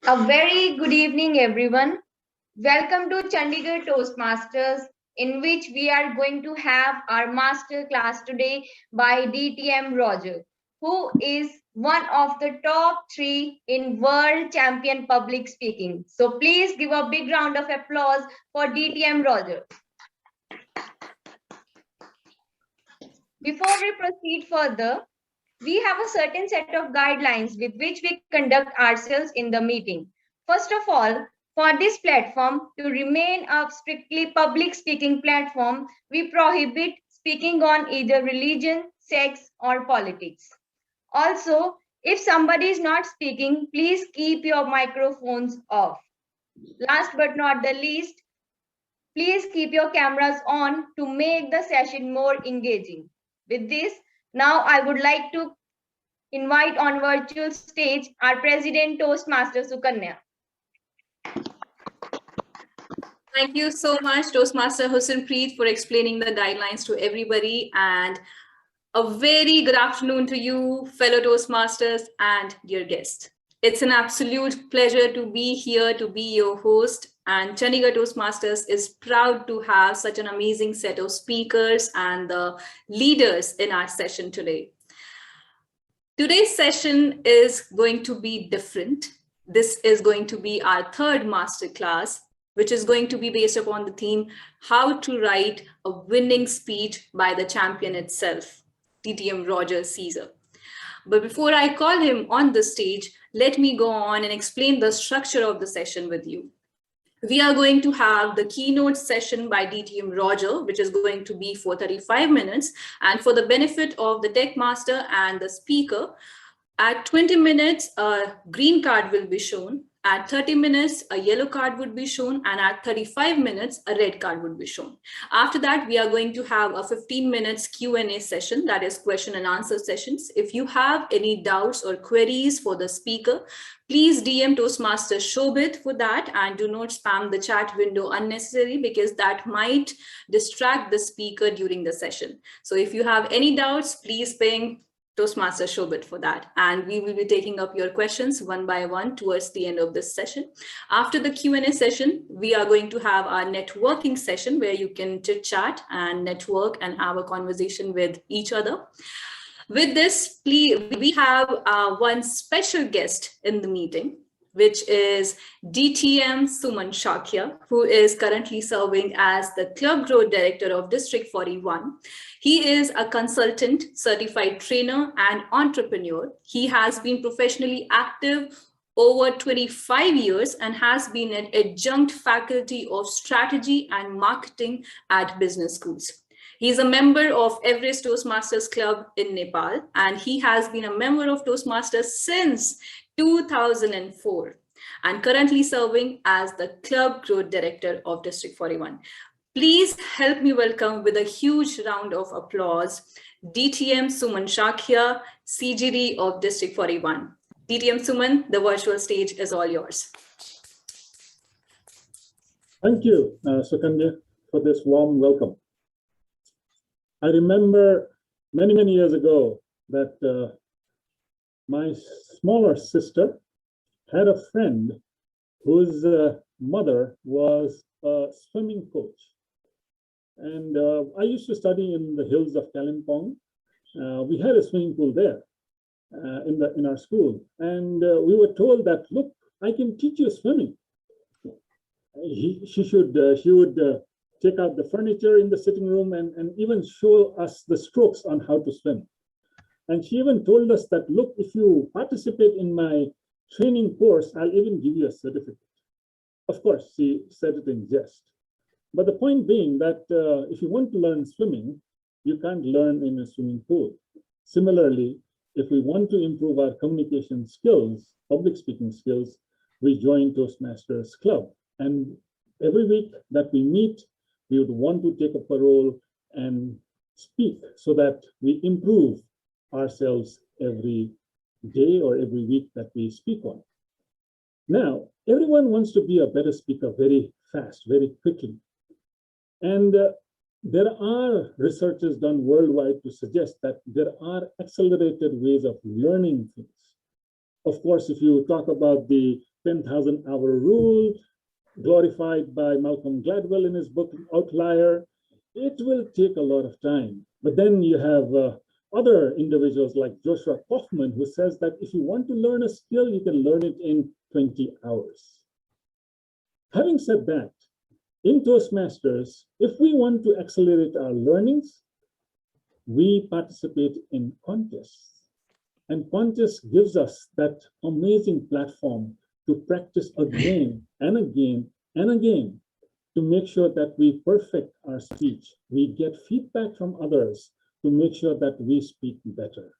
A very good evening, everyone. Welcome to Chandigarh Toastmasters, in which we are going to have our master class today by Dtm Roger, who is one of the top 3 in world champion public speaking. So please give a big round of applause for Dtm Roger. Before we proceed further, we have a certain set of guidelines with which we conduct ourselves in the meeting. First of all, for this platform to remain a strictly public speaking platform, we prohibit speaking on either religion, sex, or politics. Also, if somebody is not speaking, please keep your microphones off. Last but not the least, please keep your cameras on to make the session more engaging. With this, now I would like to invite on virtual stage our President Toastmaster Sukanya. Thank you so much, Toastmaster Hussainpreet, for explaining the guidelines to everybody. And a very good afternoon to you, fellow Toastmasters and dear guests. It's an absolute pleasure to be here, to be your host. And Chandigarh Toastmasters is proud to have such an amazing set of speakers and the leaders in our session today. Today's session is going to be different. This is going to be our third masterclass, which is going to be based upon the theme, how to write a winning speech by the champion itself, Dtm Roger Caesar. But before I call him on the stage, let me go on and explain the structure of the session with you. We are going to have the keynote session by Dtm Roger, which is going to be for 35 minutes. And for the benefit of the tech master and the speaker, at 20 minutes, a green card will be shown. At 30 minutes, a yellow card would be shown. And at 35 minutes, a red card would be shown. After that, we are going to have a 15 minutes Q&A session, that is question and answer sessions. If you have any doubts or queries for the speaker, please DM Toastmaster Shobit for that, and do not spam the chat window unnecessarily because that might distract the speaker during the session. So if you have any doubts, please ping Toastmaster Shobit for that. And we will be taking up your questions one by one towards the end of this session. After the Q&A session, we are going to have our networking session where you can chit chat and network and have a conversation with each other. With this, we have one special guest in the meeting, which is Dtm Suman Shakya, who is currently serving as the Club Growth Director of District 41. He is a consultant, certified trainer, and entrepreneur. He has been professionally active over 25 years and has been an adjunct faculty of strategy and marketing at business schools. He is a member of Everest Toastmasters Club in Nepal, and he has been a member of Toastmasters since 2004 and currently serving as the Club Growth Director of District 41. Please help me welcome with a huge round of applause, Dtm Suman Shakya, CGD of District 41. Dtm Suman, the virtual stage is all yours. Thank you, Sukanya, for this warm welcome. I remember many, many years ago that my smaller sister had a friend whose mother was a swimming coach. And I used to study in the hills of Kalimpong. We had a swimming pool there in our school. And we were told that, look, I can teach you swimming. She would take out the furniture in the sitting room and even show us the strokes on how to swim. And she even told us that, look, if you participate in my training course, I'll even give you a certificate. Of course, she said it in jest. But the point being that if you want to learn swimming, you can't learn in a swimming pool. Similarly, if we want to improve our communication skills, public speaking skills, we join Toastmasters Club. And every week that we meet, we would want to take up a role and speak so that we improve ourselves every day or every week that we speak on. Now, everyone wants to be a better speaker very fast, very quickly. And there are researches done worldwide to suggest that there are accelerated ways of learning things. Of course, if you talk about the 10,000-hour rule, glorified by Malcolm Gladwell in his book Outlier. It will take a lot of time. But then you have other individuals like Joshua Kaufman, who says that if you want to learn a skill, you can learn it in 20 hours. Having said that, in Toastmasters, if we want to accelerate our learnings, we participate in contests. And contests gives us that amazing platform to practice again and again and again to make sure that we perfect our speech. We get feedback from others to make sure that we speak better.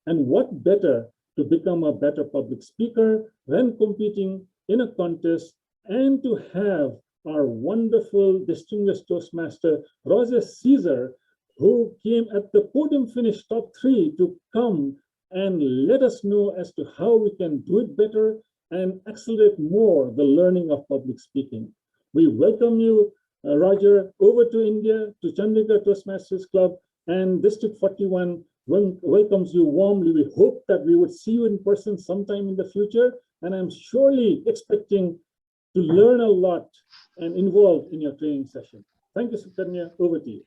And what better to become a better public speaker than competing in a contest and to have our wonderful distinguished Toastmaster Roger Caesar, who came at the podium finish top 3, to come and let us know as to how we can do it better and accelerate more the learning of public speaking. We welcome you, Roger, over to India, to Chandigarh Toastmasters Club, and District 41 welcomes you warmly. We hope that we would see you in person sometime in the future, and I'm surely expecting to learn a lot and involved in your training session. Thank you, Sukanya. Over to you.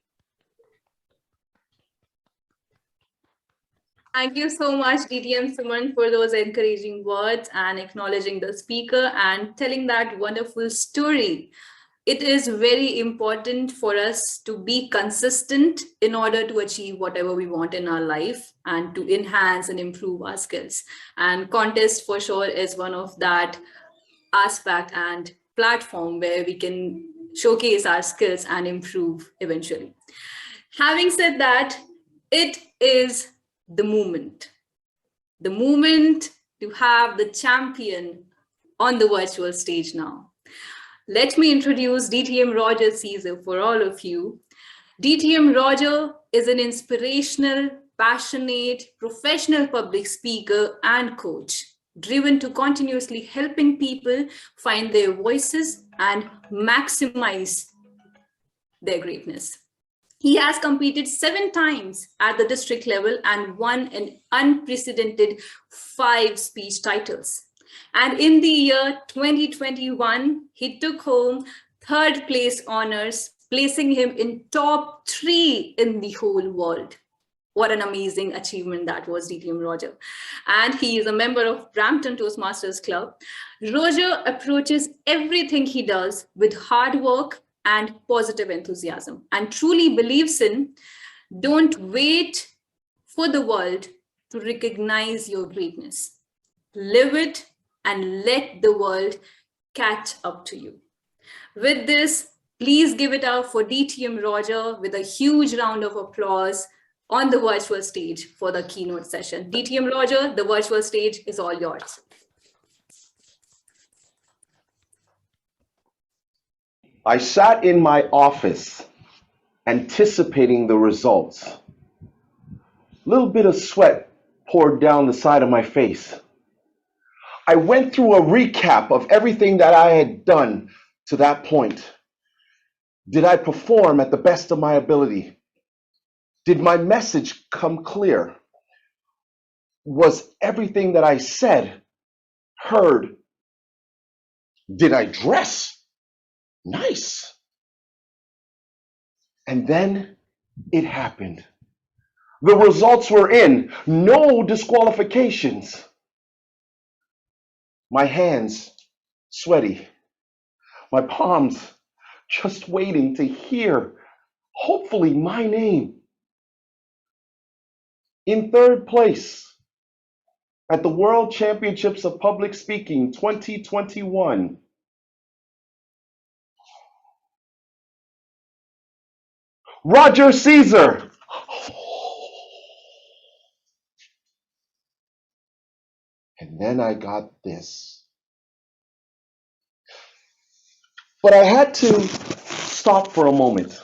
Thank you so much, Dtm Suman, for those encouraging words and acknowledging the speaker and telling that wonderful story. It is very important for us to be consistent in order to achieve whatever we want in our life and to enhance and improve our skills. And contest for sure is one of that aspect and platform where we can showcase our skills and improve eventually. Having said that, it is the moment to have the champion on the virtual stage now. Let me introduce Dtm Roger Caesar for all of you. Dtm Roger is an inspirational, passionate, professional public speaker and coach, driven to continuously helping people find their voices and maximize their greatness. He has competed 7 times at the district level and won an unprecedented 5 speech titles. And in the year 2021, he took home 3rd place honors, placing him in top 3 in the whole world. What an amazing achievement that was, Dtm Roger. And he is a member of Brampton Toastmasters Club. Roger approaches everything he does with hard work and positive enthusiasm, and truly believes in, don't wait for the world to recognize your greatness. Live it and let the world catch up to you. With this, please give it up for Dtm Roger with a huge round of applause on the virtual stage for the keynote session. Dtm Roger, the virtual stage is all yours. I sat in my office anticipating the results. A little bit of sweat poured down the side of my face. I went through a recap of everything that I had done to that point. Did I perform at the best of my ability? Did my message come clear? Was everything that I said heard? Did I dress nice? And then it happened. The results were in, no disqualifications. My hands sweaty, my palms just waiting to hear, hopefully, my name. In 3rd place at the World Championships of Public Speaking 2021. Roger Caesar. And then I got this. But I had to stop for a moment.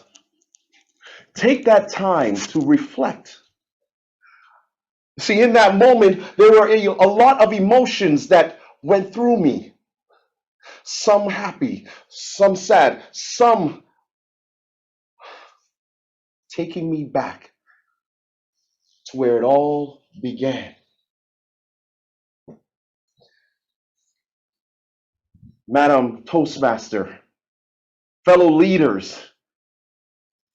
Take that time to reflect. See, in that moment, there were a lot of emotions that went through me. Some happy, some sad, some taking me back to where it all began. Madam Toastmaster, fellow leaders,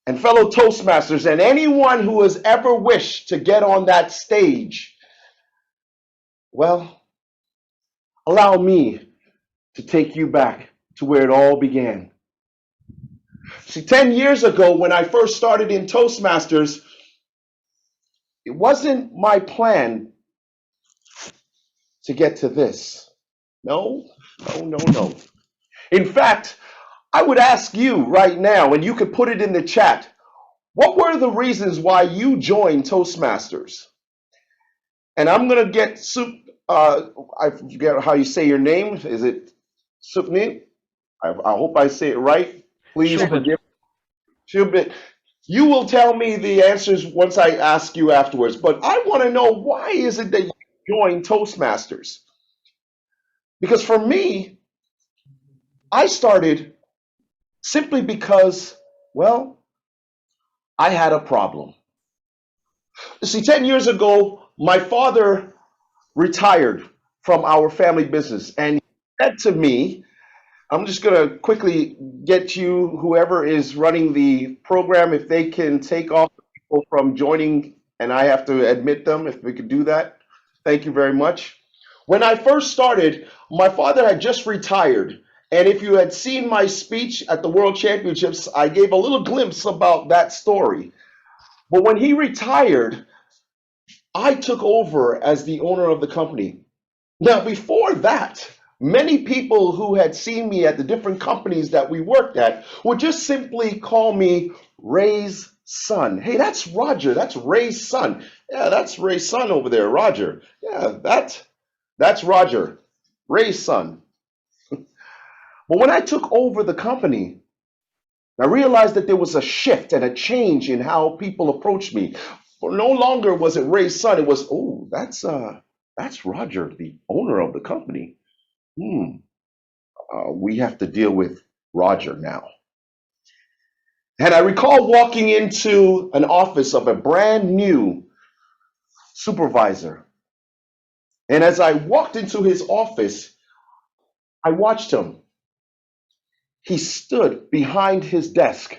and fellow Toastmasters, and anyone who has ever wished to get on that stage, well, allow me to take you back to where it all began. See, 10 years ago, when I first started in Toastmasters, it wasn't my plan to get to this. No. In fact, I would ask you right now, and you could put it in the chat, what were the reasons why you joined Toastmasters? And I'm going to get I forget how you say your name. Is it Supni? I hope I say it right. Please forgive me. You will tell me the answers once I ask you afterwards. But I want to know, why is it that you joined Toastmasters? Because for me, I started simply because, well, I had a problem. You see, 10 years ago, my father retired from our family business, and he said to me, I'm just going to quickly get you, whoever is running the program, if they can take off people from joining, and I have to admit them, if we could do that. Thank you very much. When I first started, my father had just retired. And if you had seen my speech at the World Championships, I gave a little glimpse about that story. But when he retired, I took over as the owner of the company. Now, before that, many people who had seen me at the different companies that we worked at would just simply call me Ray's son. Hey, that's Roger. That's Ray's son. Yeah, that's Ray's son over there, Roger. Yeah, that's Roger, Ray's son. But when I took over the company, I realized that there was a shift and a change in how people approached me. For no longer was it Ray's son. It was, oh, that's Roger, the owner of the company. We have to deal with Roger now. And I recall walking into an office of a brand new supervisor. And as I walked into his office, I watched him. He stood behind his desk,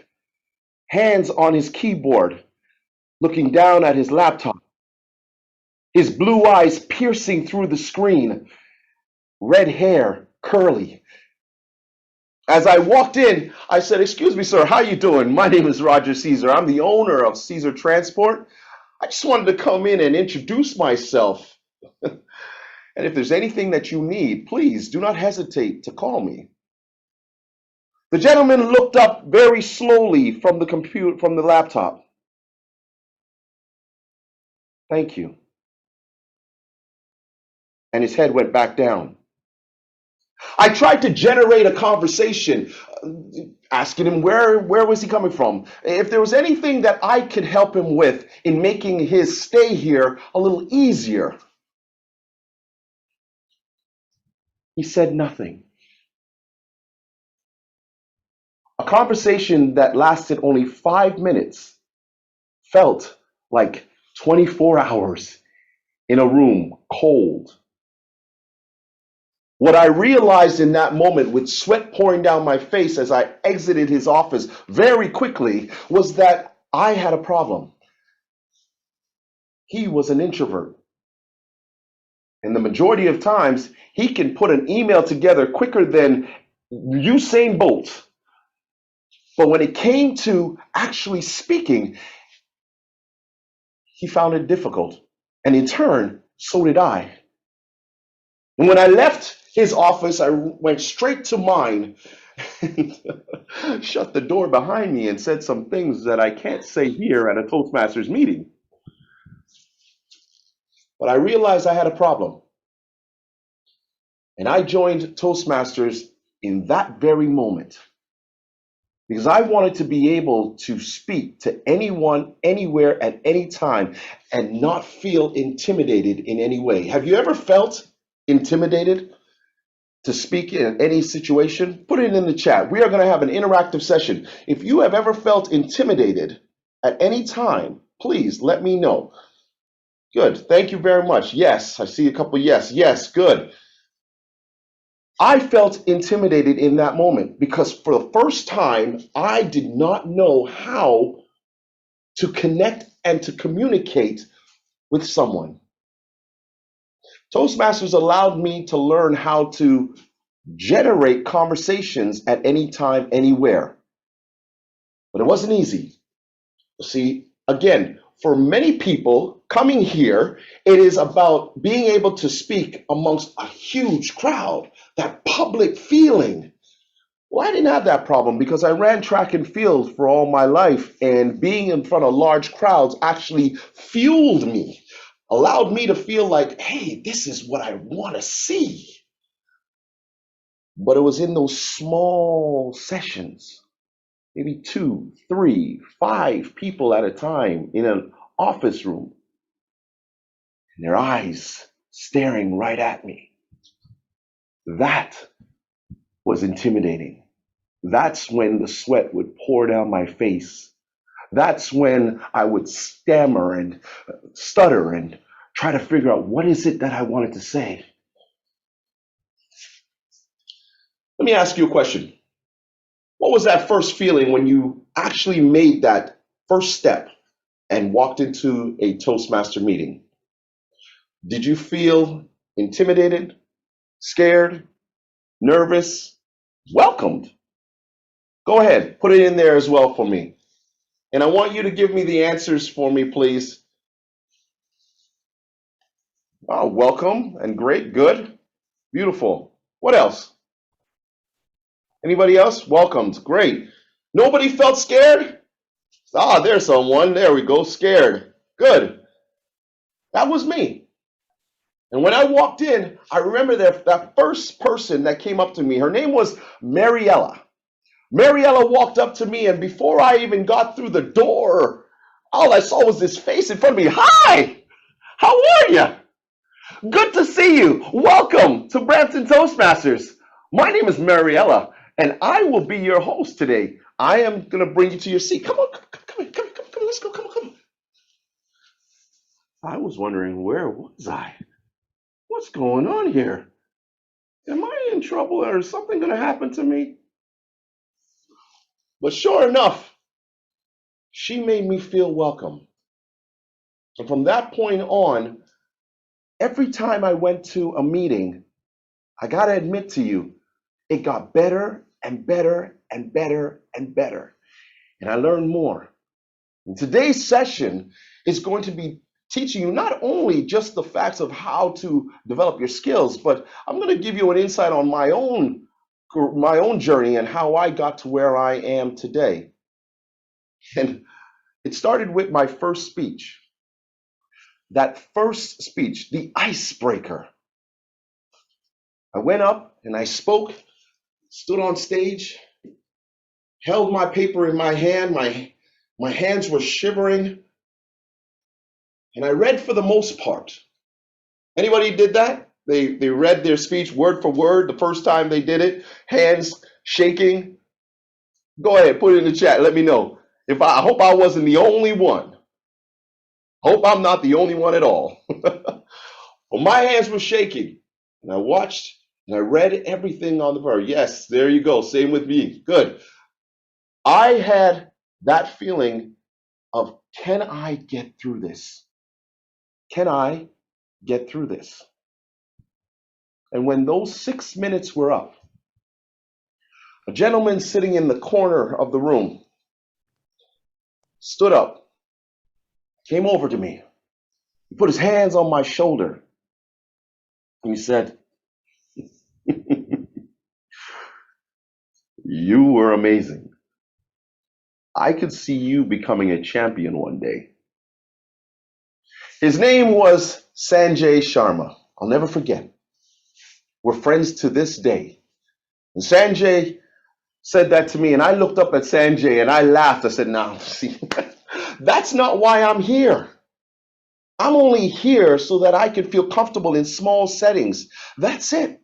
hands on his keyboard, looking down at his laptop, his blue eyes piercing through the screen, red hair, curly. As I walked in, I said, "Excuse me, sir, how you doing? My name is Roger Caesar. I'm the owner of Caesar Transport. I just wanted to come in and introduce myself. And if there's anything that you need, please do not hesitate to call me." The gentleman looked up very slowly from the laptop. "Thank you." And his head went back down. I tried to generate a conversation, asking him where was he coming from, if there was anything that I could help him with in making his stay here a little easier. He said nothing. A conversation that lasted only 5 minutes felt like 24 hours in a room, cold. What I realized in that moment, with sweat pouring down my face as I exited his office very quickly, was that I had a problem. He was an introvert. And the majority of times, he can put an email together quicker than Usain Bolt. But when it came to actually speaking, he found it difficult. And in turn, so did I. And when I left his office, I went straight to mine and shut the door behind me and said some things that I can't say here at a Toastmasters meeting. But I realized I had a problem. And I joined Toastmasters in that very moment because I wanted to be able to speak to anyone, anywhere, at any time, and not feel intimidated in any way. Have you ever felt intimidated to speak in any situation? Put it in the chat. We are going to have an interactive session. If you have ever felt intimidated at any time, please let me know. Good. Thank you very much. Yes, I see a couple yes. Yes, good. I felt intimidated in that moment because for the first time, I did not know how to connect and to communicate with someone. Toastmasters allowed me to learn how to generate conversations at any time, anywhere. But it wasn't easy. See, again, for many people coming here, it is about being able to speak amongst a huge crowd, that public feeling. Well, I didn't have that problem because I ran track and field for all my life, and being in front of large crowds actually fueled me, allowed me to feel like, hey, this is what I want to see. But it was in those small sessions, maybe 2, 3, 5 people at a time in an office room, and their eyes staring right at me. That was intimidating. That's when the sweat would pour down my face. That's when I would stammer and stutter and try to figure out what is it that I wanted to say. Let me ask you a question. What was that first feeling when you actually made that first step and walked into a Toastmaster meeting? Did you feel intimidated, scared, nervous, welcomed? Go ahead, put it in there as well for me. And I want you to give me the answers for me, please. Oh, welcome and great, good, beautiful. What else? Anybody else? Welcomed, great. Nobody felt scared? Ah, there's someone. There we go, scared. Good. That was me. And when I walked in, I remember that first person that came up to me, her name was Mariella. Mariella walked up to me, and before I even got through the door, all I saw was this face in front of me. Hi, how are you? Good to see you. Welcome to Brampton Toastmasters. My name is Mariella, and I will be your host today. I am going to bring you to your seat. Come on, come, let's go, come on. I was wondering, where was I? What's going on here? Am I in trouble, or is something going to happen to me? But sure enough, she made me feel welcome. And from that point on, every time I went to a meeting, I got to admit to you, it got better and better and better and better. And I learned more. And today's session is going to be teaching you not only just the facts of how to develop your skills, but I'm going to give you an insight on my own journey and how I got to where I am today. And it started with my first speech. That first speech, the icebreaker. I went up and I spoke, stood on stage, held my paper in my hand, my hands were shivering, and I read for the most part. Anybody did that? They read their speech word for word the first time they did it, hands shaking. Go ahead, put it in the chat, let me know. I hope I wasn't the only one. Hope I'm not the only one at all. Well, my hands were shaking, and I watched and I read everything on the paper. Yes, there you go. Same with me. Good. I had that feeling of, can I get through this? Can I get through this? And when those 6 minutes were up, a gentleman sitting in the corner of the room stood up, came over to me. He put his hands on my shoulder, and he said, "You were amazing. I could see you becoming a champion one day." His name was Sanjay Sharma. I'll never forget. We're friends to this day. And Sanjay said that to me, and I looked up at Sanjay and I laughed. I said, "No, see, that's not why I'm here. I'm only here so that I can feel comfortable in small settings. That's it."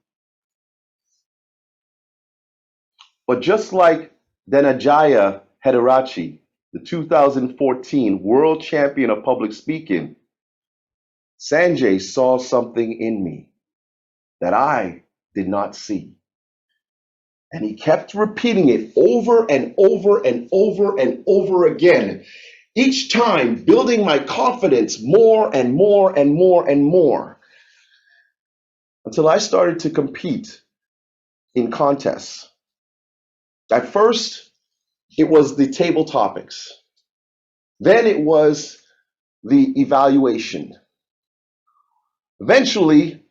But just like Dhananjaya Hederachi, the 2014 world champion of public speaking, Sanjay saw something in me that I did not see. And he kept repeating it over and over and over and over again, each time building my confidence more and more and more and more, until I started to compete in contests. At first, it was the table topics. Then it was the evaluation. Eventually,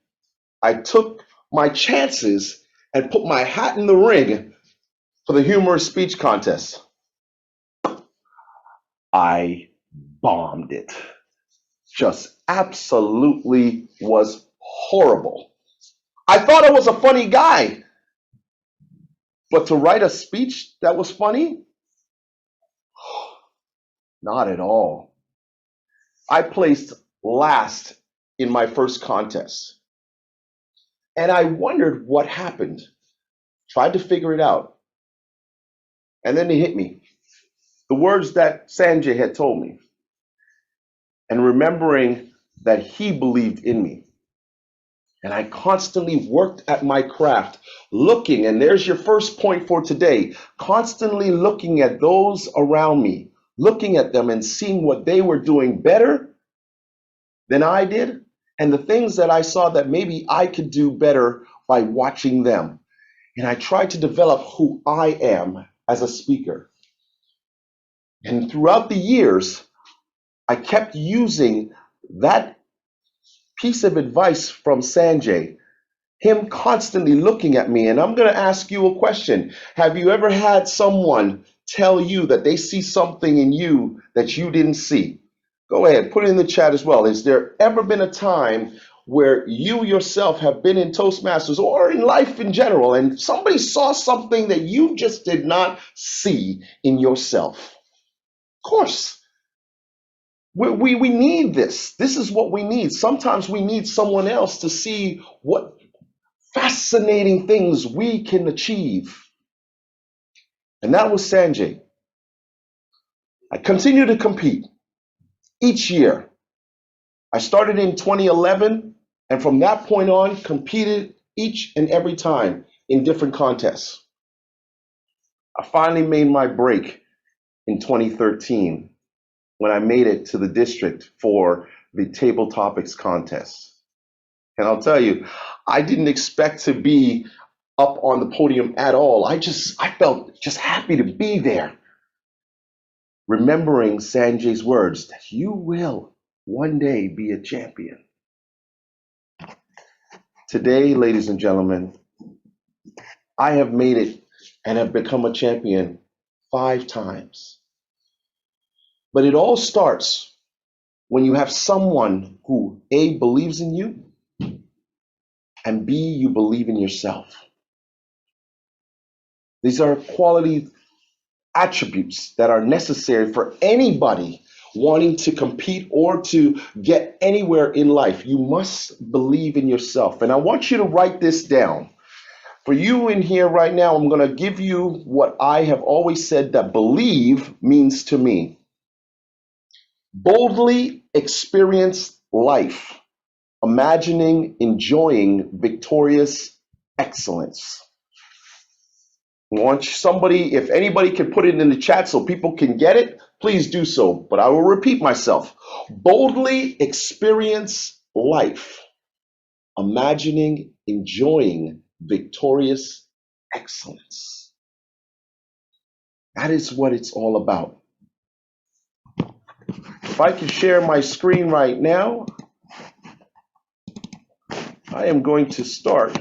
I took my chances and put my hat in the ring for the humorous speech contest. I bombed it. Just absolutely was horrible. I thought I was a funny guy, but to write a speech that was funny? Not at all. I placed last in my first contest. And I wondered what happened. Tried to figure it out. And then it hit me. The words that Sanjay had told me. And remembering that he believed in me. And I constantly worked at my craft, looking, and there's your first point for today, constantly looking at those around me, looking at them and seeing what they were doing better than I did, and the things that I saw that maybe I could do better by watching them. And I tried to develop who I am as a speaker. And throughout the years, I kept using that piece of advice from Sanjay, him constantly looking at me. And I'm going to ask you a question. Have you ever had someone tell you that they see something in you that you didn't see? Go ahead, put it in the chat as well. Has there ever been a time where you yourself have been in Toastmasters or in life in general, and somebody saw something that you just did not see in yourself? Of course. We need this. This is what we need. Sometimes we need someone else to see what fascinating things we can achieve. And that was Sanjay. I continue to compete each year. I started in 2011, and from that point on, competed each and every time in different contests. I finally made my break in 2013 when I made it to the district for the table topics contest. And I'll tell you, I didn't expect to be up on the podium at all. I felt just happy to be there. Remembering Sanjay's words that you will one day be a champion. Today, ladies and gentlemen, I have made it and have become a champion 5 times. But it all starts when you have someone who A, believes in you, and B, you believe in yourself. These are quality attributes that are necessary for anybody wanting to compete or to get anywhere in life. You must believe in yourself. And I want you to write this down. For you in here right now, I'm going to give you what I have always said that believe means to me. Boldly experience life, imagining, enjoying victorious excellence. I want somebody, if anybody can put it in the chat so people can get it, please do so. But I will repeat myself. Boldly experience life, imagining, enjoying victorious excellence. That is what it's all about. If I can share my screen right now, I am going to start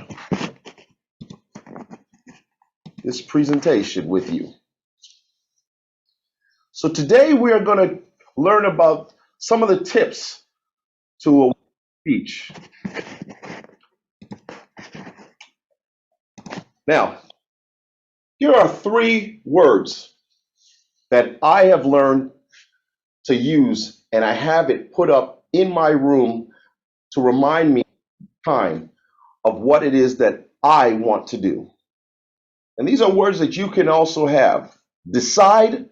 this presentation with you. So today we are going to learn about some of the tips to a speech. Now, here are 3 words that I have learned to use, and I have it put up in my room to remind me time of what it is that I want to do. And these are words that you can also have. Decide,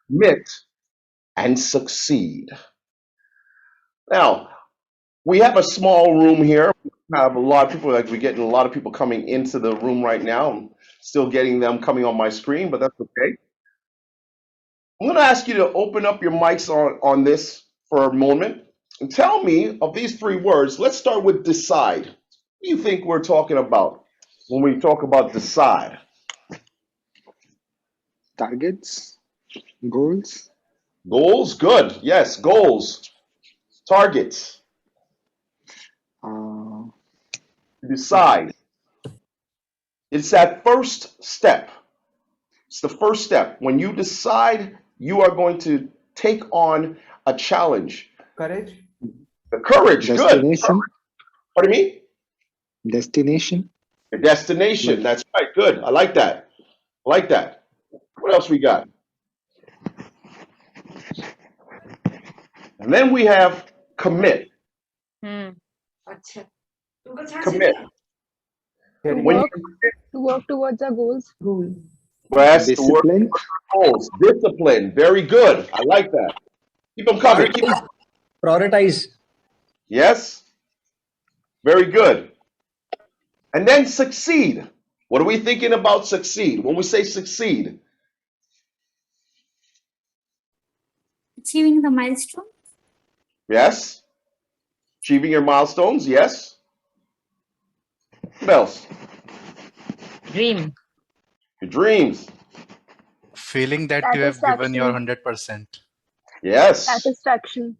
commit, and succeed. Now, we have a small room here. We have a lot of people, like we're getting a lot of people coming into the room right now. Still getting them coming on my screen, but that's okay. I'm going to ask you to open up your mics on this for a moment and tell me of these three words. Let's start with decide. What do you think we're talking about when we talk about decide? Targets, goals. Goals, good. Yes, goals, targets, decide. It's that first step. It's the first step. When you decide you are going to take on a challenge. Courage. The courage, good. Destination. Pardon me? Destination. The destination. That's right. Good. I like that. I like that. What else we got? And then we have commit. Commit. When To work towards our goals. yes, to work Discipline. towards our goals. Discipline. Very good. I like that. Keep them coming. Keep them. Prioritize. Yes. Very good. And then succeed. What are we thinking about succeed? When we say succeed, Achieving the milestone. yes. Achieving your milestones, yes. What else? Dream. Your dreams, Feeling that you have given your 100%. yes. Satisfaction.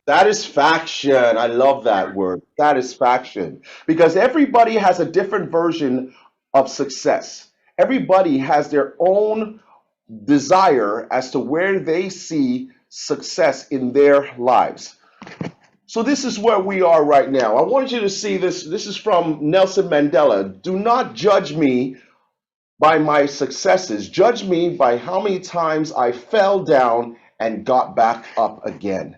Satisfaction. I love that word. Satisfaction. Because everybody has a different version of success. Everybody has their own desire as to where they see success in their lives. So this is where we are right now. I want you to see this. This is from Nelson Mandela. Do not judge me by my successes. Judge me by how many times I fell down and got back up again.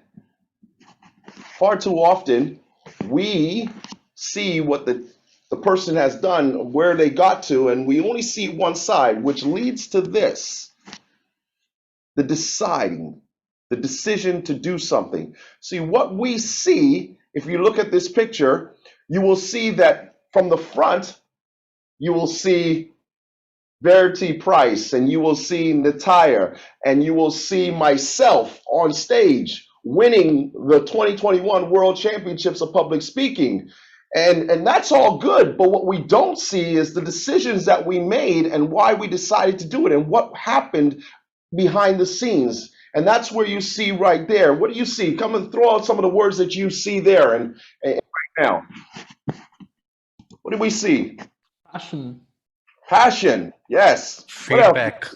Far too often, we see what the person has done, where they got to, and we only see one side, which leads to this. The deciding, the decision to do something. See, what we see, if you look at this picture, you will see that from the front, you will see Verity Price, and you will see Nataya, and you will see myself on stage winning the 2021 World Championships of Public Speaking. And that's all good, but what we don't see is the decisions that we made and why we decided to do it and what happened behind the scenes. And that's where you see right there. What do you see? Come and throw out some of the words that you see there and right now. What do we see? Passion. Passion, yes. What else? Feedback.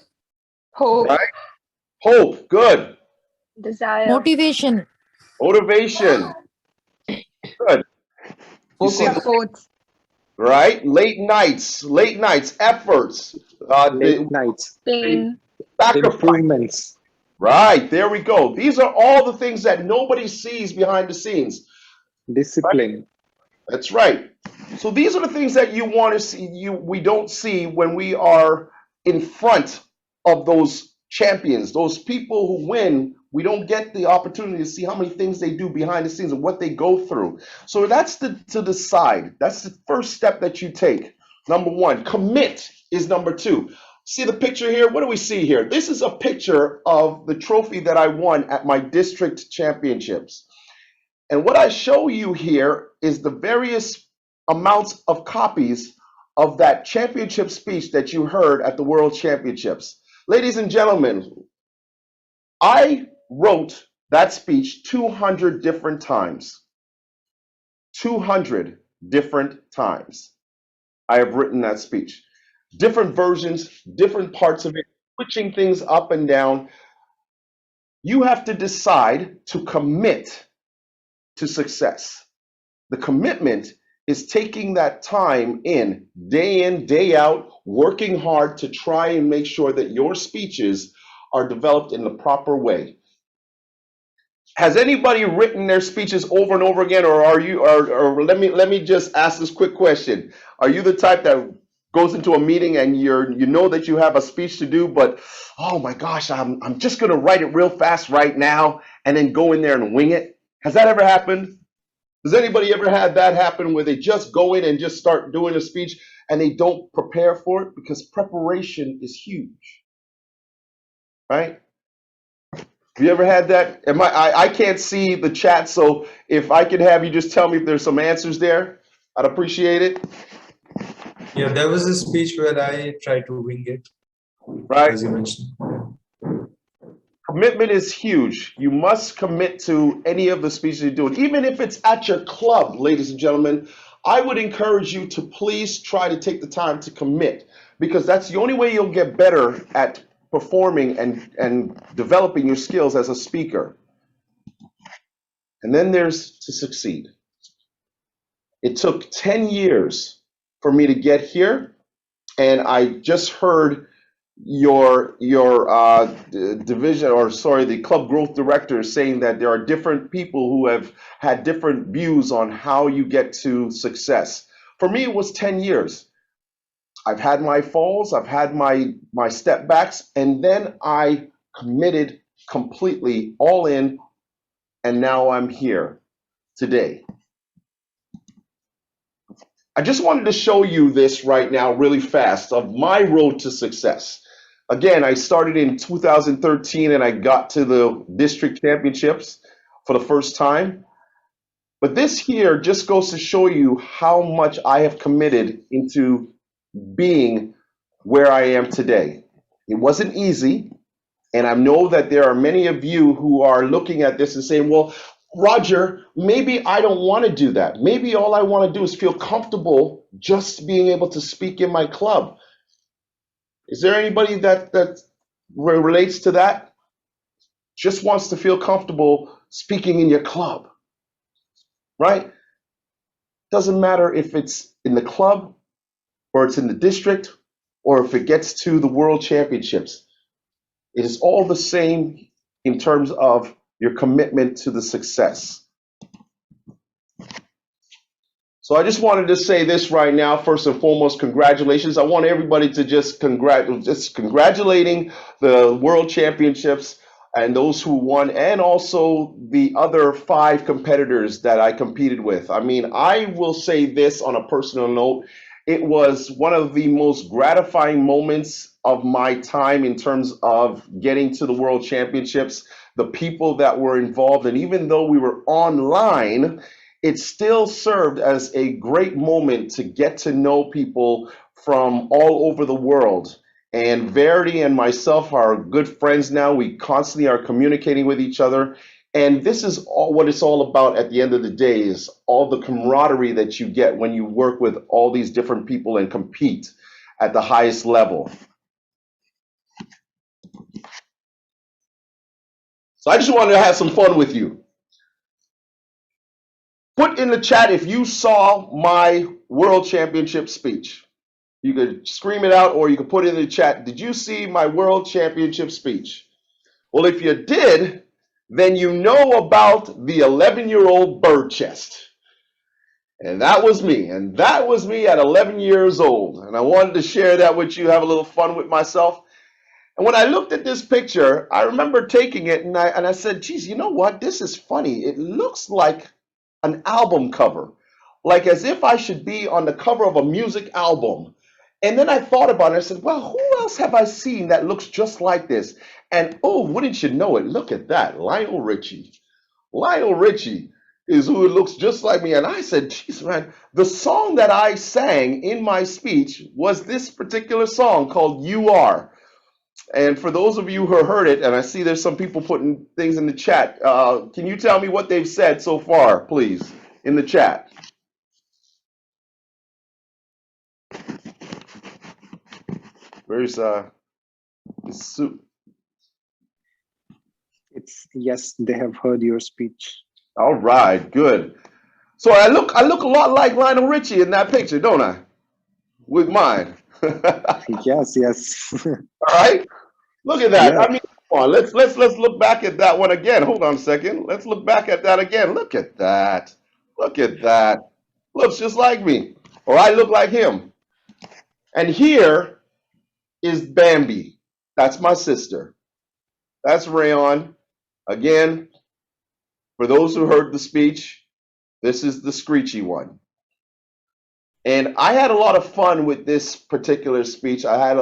Hope. Right? Hope, good. Desire. Motivation. Motivation, good. You see the- Support. right? Late nights, efforts, Late nights. Pain. sacrifice. Improvements. Right, there we go. These are all the things that nobody sees behind the scenes. Discipline. That's right. So these are the things that you want to see. We don't see when we are in front of those champions, those people who win. We don't get the opportunity to see how many things they do behind the scenes and what they go through. So that's to decide. That's the first step that you take. Number one. Commit is number two. See the picture here? What do we see here? This is a picture of the trophy that I won at my district championships. And what I show you here is the various amounts of copies of that championship speech that you heard at the World Championships. Ladies and gentlemen, I wrote that speech 200 different times. 200 different times I have written that speech. Different versions, different parts of it, switching things up and down. You have to decide to commit to success. The commitment is taking that time in, day out, working hard to try and make sure that your speeches are developed in the proper way. Has anybody written their speeches over and over again, or are you? Or let me just ask this quick question: are you the type that goes into a meeting and you know that you have a speech to do, but oh my gosh, I'm just gonna write it real fast right now and then go in there and wing it? Has that ever happened? Does anybody ever had that happen where they just go in and just start doing a speech and they don't prepare for it? Because preparation is huge, right? Have you ever had that? I can't see the chat, so if I could have you just tell me if there's some answers there, I'd appreciate it. Yeah, there was a speech where I tried to wing it, right? as you mentioned. Commitment is huge. You must commit to any of the speeches you're doing, even if it's at your club, ladies and gentlemen. I would encourage you to please try to take the time to commit, because that's the only way you'll get better at performing and developing your skills as a speaker. And then there's to succeed. It took 10 years for me to get here, and I just heard your division, or sorry, the club growth director saying that there are different people who have had different views on how you get to success. For me, it was 10 years. I've had my falls, I've had my step backs, and then I committed completely all in, and now I'm here today. I just wanted to show you this right now really fast of my road to success. Again, I started in 2013 and I got to the district championships for the first time. But this here just goes to show you how much I have committed into being where I am today. It wasn't easy. And I know that there are many of you who are looking at this and saying, well, Roger, maybe I don't want to do that. Maybe all I want to do is feel comfortable just being able to speak in my club. Is there anybody that relates to that? Just wants to feel comfortable speaking in your club, right? Doesn't matter if it's in the club or it's in the district or if it gets to the world championships. It is all the same in terms of your commitment to the success. So I just wanted to say this right now. First and foremost, congratulations. I want everybody to just congratulating the World Championships and those who won, and also the other 5 competitors that I competed with. I mean, I will say this on a personal note. It was one of the most gratifying moments of my time in terms of getting to the World Championships, the people that were involved, and even though we were online, it still served as a great moment to get to know people from all over the world. And Verity and myself are good friends now. We constantly are communicating with each other. And this is all what it's all about at the end of the day, is all the camaraderie that you get when you work with all these different people and compete at the highest level. So I just wanted to have some fun with you. Put in the chat if you saw my World Championship speech. You could scream it out or you could put it in the chat. Did you see my World Championship speech? Well, if you did, then you know about the 11-year-old bird chest. And that was me. And that was me at 11 years old. And I wanted to share that with you, have a little fun with myself. And when I looked at this picture, I remember taking it and I said, geez, you know what? This is funny. It looks like an album cover, like as if I should be on the cover of a music album. And then I thought about it. I said, well, who else have I seen that looks just like this? And oh, wouldn't you know it? Look at that, Lionel Richie. Lionel Richie is who looks just like me. And I said, geez, man, the song that I sang in my speech was this particular song called You Are. And for those of you who heard it, and I see there's some people putting things in the chat, can you tell me what they've said so far, please, in the chat? Where's It's yes, they have heard your speech. All right, good. So I look a lot like Lionel Richie in that picture, don't I? With mine. Yes, yes. All right. Look at that. Yeah. I mean, come on. Let's look back at that one again. Hold on a second. Let's look back at that again. Look at that. Look at that. Looks just like me, or I look like him. And here is Bambi. That's my sister. That's Rayon. Again, for those who heard the speech, This is the screechy one. And I had a lot of fun with this particular speech. I had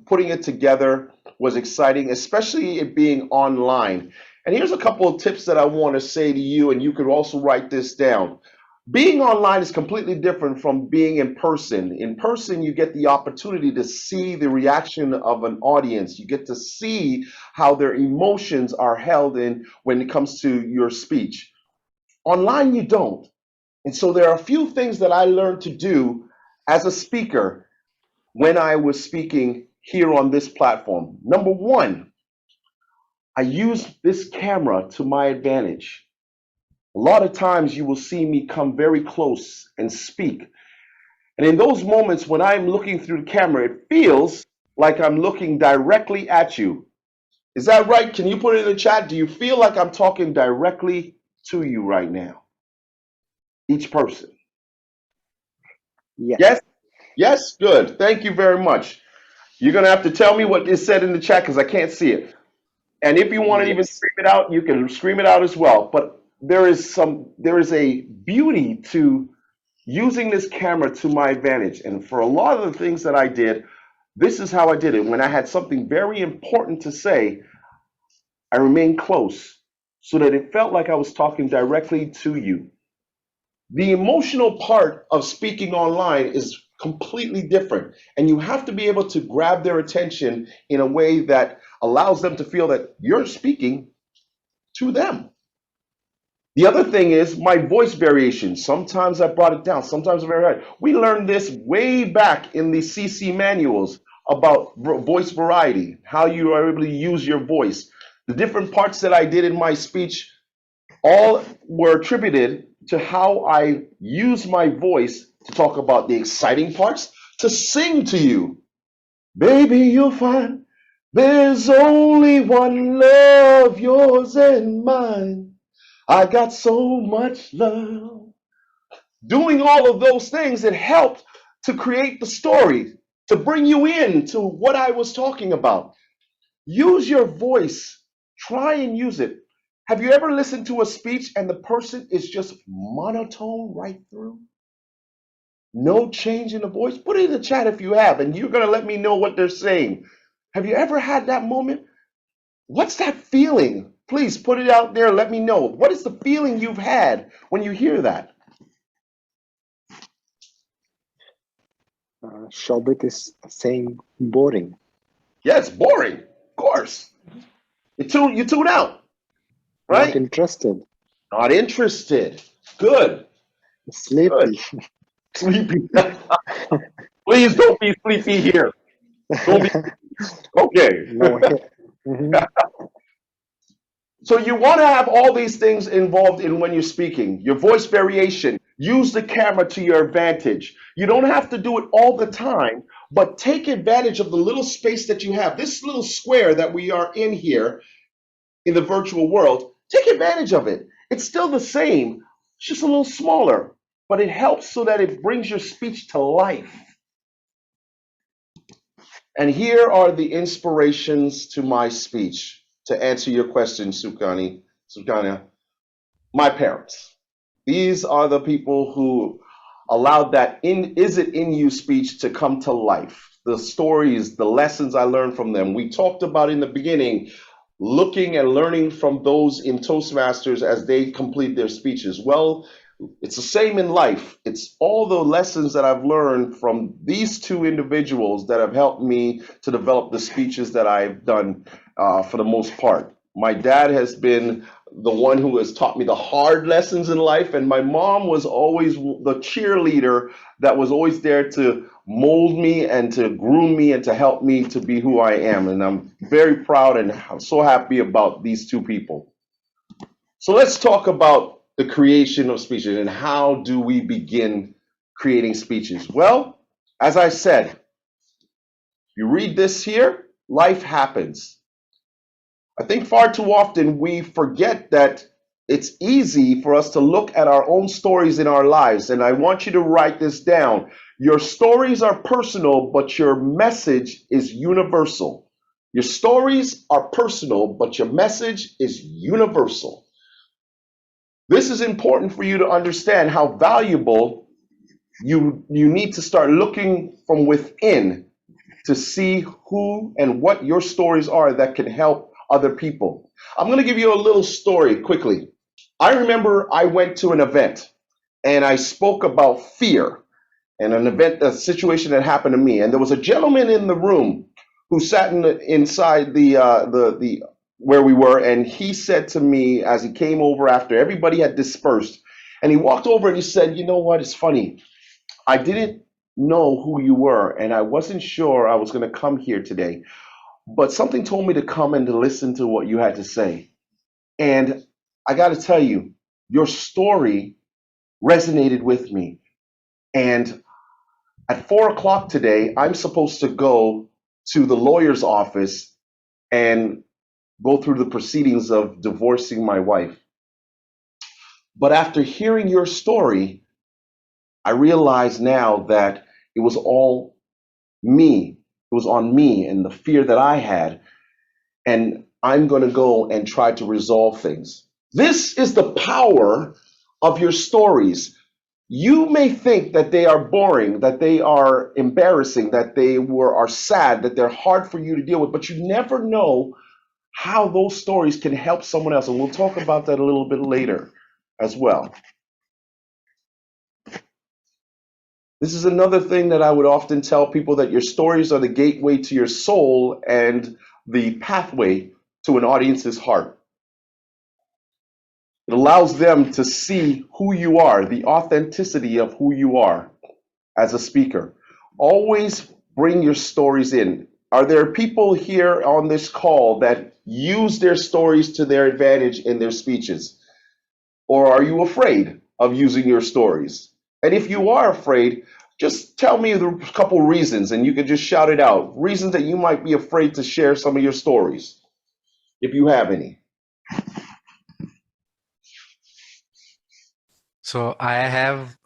putting it together was exciting, especially it being online. And here's a couple of tips that I want to say to you, and you could also write this down. Being online is completely different from being in person. In person, you get the opportunity to see the reaction of an audience. You get to see how their emotions are held in when it comes to your speech. Online, you don't. And so there are a few things that I learned to do as a speaker when I was speaking here on this platform. Number one, I use this camera to my advantage. A lot of times you will see me come very close and speak. And in those moments when I'm looking through the camera, it feels like I'm looking directly at you. Is that right? Can you put it in the chat? Do you feel like I'm talking directly to you right now? Each person. Yes. Yes? Yes? Good. Thank you very much. You're going to have to tell me what is said in the chat because I can't see it. And if you want to even scream it out, you can scream it out as well. But there is a beauty to using this camera to my advantage. And for a lot of the things that I did, this is how I did it. When I had something very important to say, I remained close so that it felt like I was talking directly to you. The emotional part of speaking online is completely different, and you have to be able to grab their attention in a way that allows them to feel that you're speaking to them. The other thing is my voice variation. Sometimes I brought it down, sometimes very high. We learned this way back in the CC manuals about voice variety, how you are able to use your voice. The different parts that I did in my speech all were attributed to how I use my voice to talk about the exciting parts, to sing to you. Baby, you'll find there's only one love, yours and mine. I got so much love. Doing all of those things, it helped to create the story, to bring you in to what I was talking about. Use your voice. Try and use it. Have you ever listened to a speech and the person is just monotone right through? No change in the voice? Put it in the chat if you have, and you're going to let me know what they're saying. Have you ever had that moment? What's that feeling? Please put it out there. Let me know. What is the feeling you've had when you hear that? Shobit is saying boring. Yes, boring. Of course. You tune out. Right? Not interested. Not interested. Good. Sleepy. Good. Sleepy. Please don't be sleepy here. Don't be okay. No. So you want to have all these things involved in when you're speaking. Your voice variation. Use the camera to your advantage. You don't have to do it all the time, but take advantage of the little space that you have. This little square that we are in here in the virtual world, take advantage of it. It's still the same, it's just a little smaller, but it helps so that it brings your speech to life. And here are the inspirations to my speech. To answer your question, Sukanya, my parents. These are the people who allowed that is it in you speech to come to life. The stories, the lessons I learned from them. We talked about in the beginning, looking and learning from those in Toastmasters as they complete their speeches. Well, it's the same in life. It's all the lessons that I've learned from these two individuals that have helped me to develop the speeches that I've done for the most part. My dad has been the one who has taught me the hard lessons in life, and my mom was always the cheerleader that was always there to mold me and to groom me and to help me to be who I am. And I'm very proud and I'm so happy about these two people. So let's talk about the creation of speeches and how do we begin creating speeches? Well, as I said, you read this here, life happens. I think far too often we forget that it's easy for us to look at our own stories in our lives. And I want you to write this down. Your stories are personal, but your message is universal. Your stories are personal, but your message is universal. This is important for you to understand how valuable you need to start looking from within to see who and what your stories are that can help other people. I'm going to give you a little story quickly. I remember I went to an event and I spoke about fear and a situation that happened to me. And there was a gentleman in the room who sat inside the where we were, and he said to me as he came over after everybody had dispersed, and he walked over and he said, "You know what? It's funny. I didn't know who you were, and I wasn't sure I was going to come here today, but something told me to come and to listen to what you had to say. And I got to tell you, your story resonated with me. And at 4 o'clock today, I'm supposed to go to the lawyer's office and go through the proceedings of divorcing my wife. But after hearing your story, I realize now that it was all me. It was on me and the fear that I had. And I'm going to go and try to resolve things." This is the power of your stories. You may think that they are boring, that they are embarrassing, that they are sad, that they're hard for you to deal with, but you never know how those stories can help someone else. And we'll talk about that a little bit later as well. This is another thing that I would often tell people, that your stories are the gateway to your soul and the pathway to an audience's heart. It allows them to see who you are, the authenticity of who you are as a speaker. Always bring your stories in. Are there people here on this call that use their stories to their advantage in their speeches? Or are you afraid of using your stories? And if you are afraid, just tell me a couple reasons, and you can just shout it out. Reasons that you might be afraid to share some of your stories, if you have any. So I have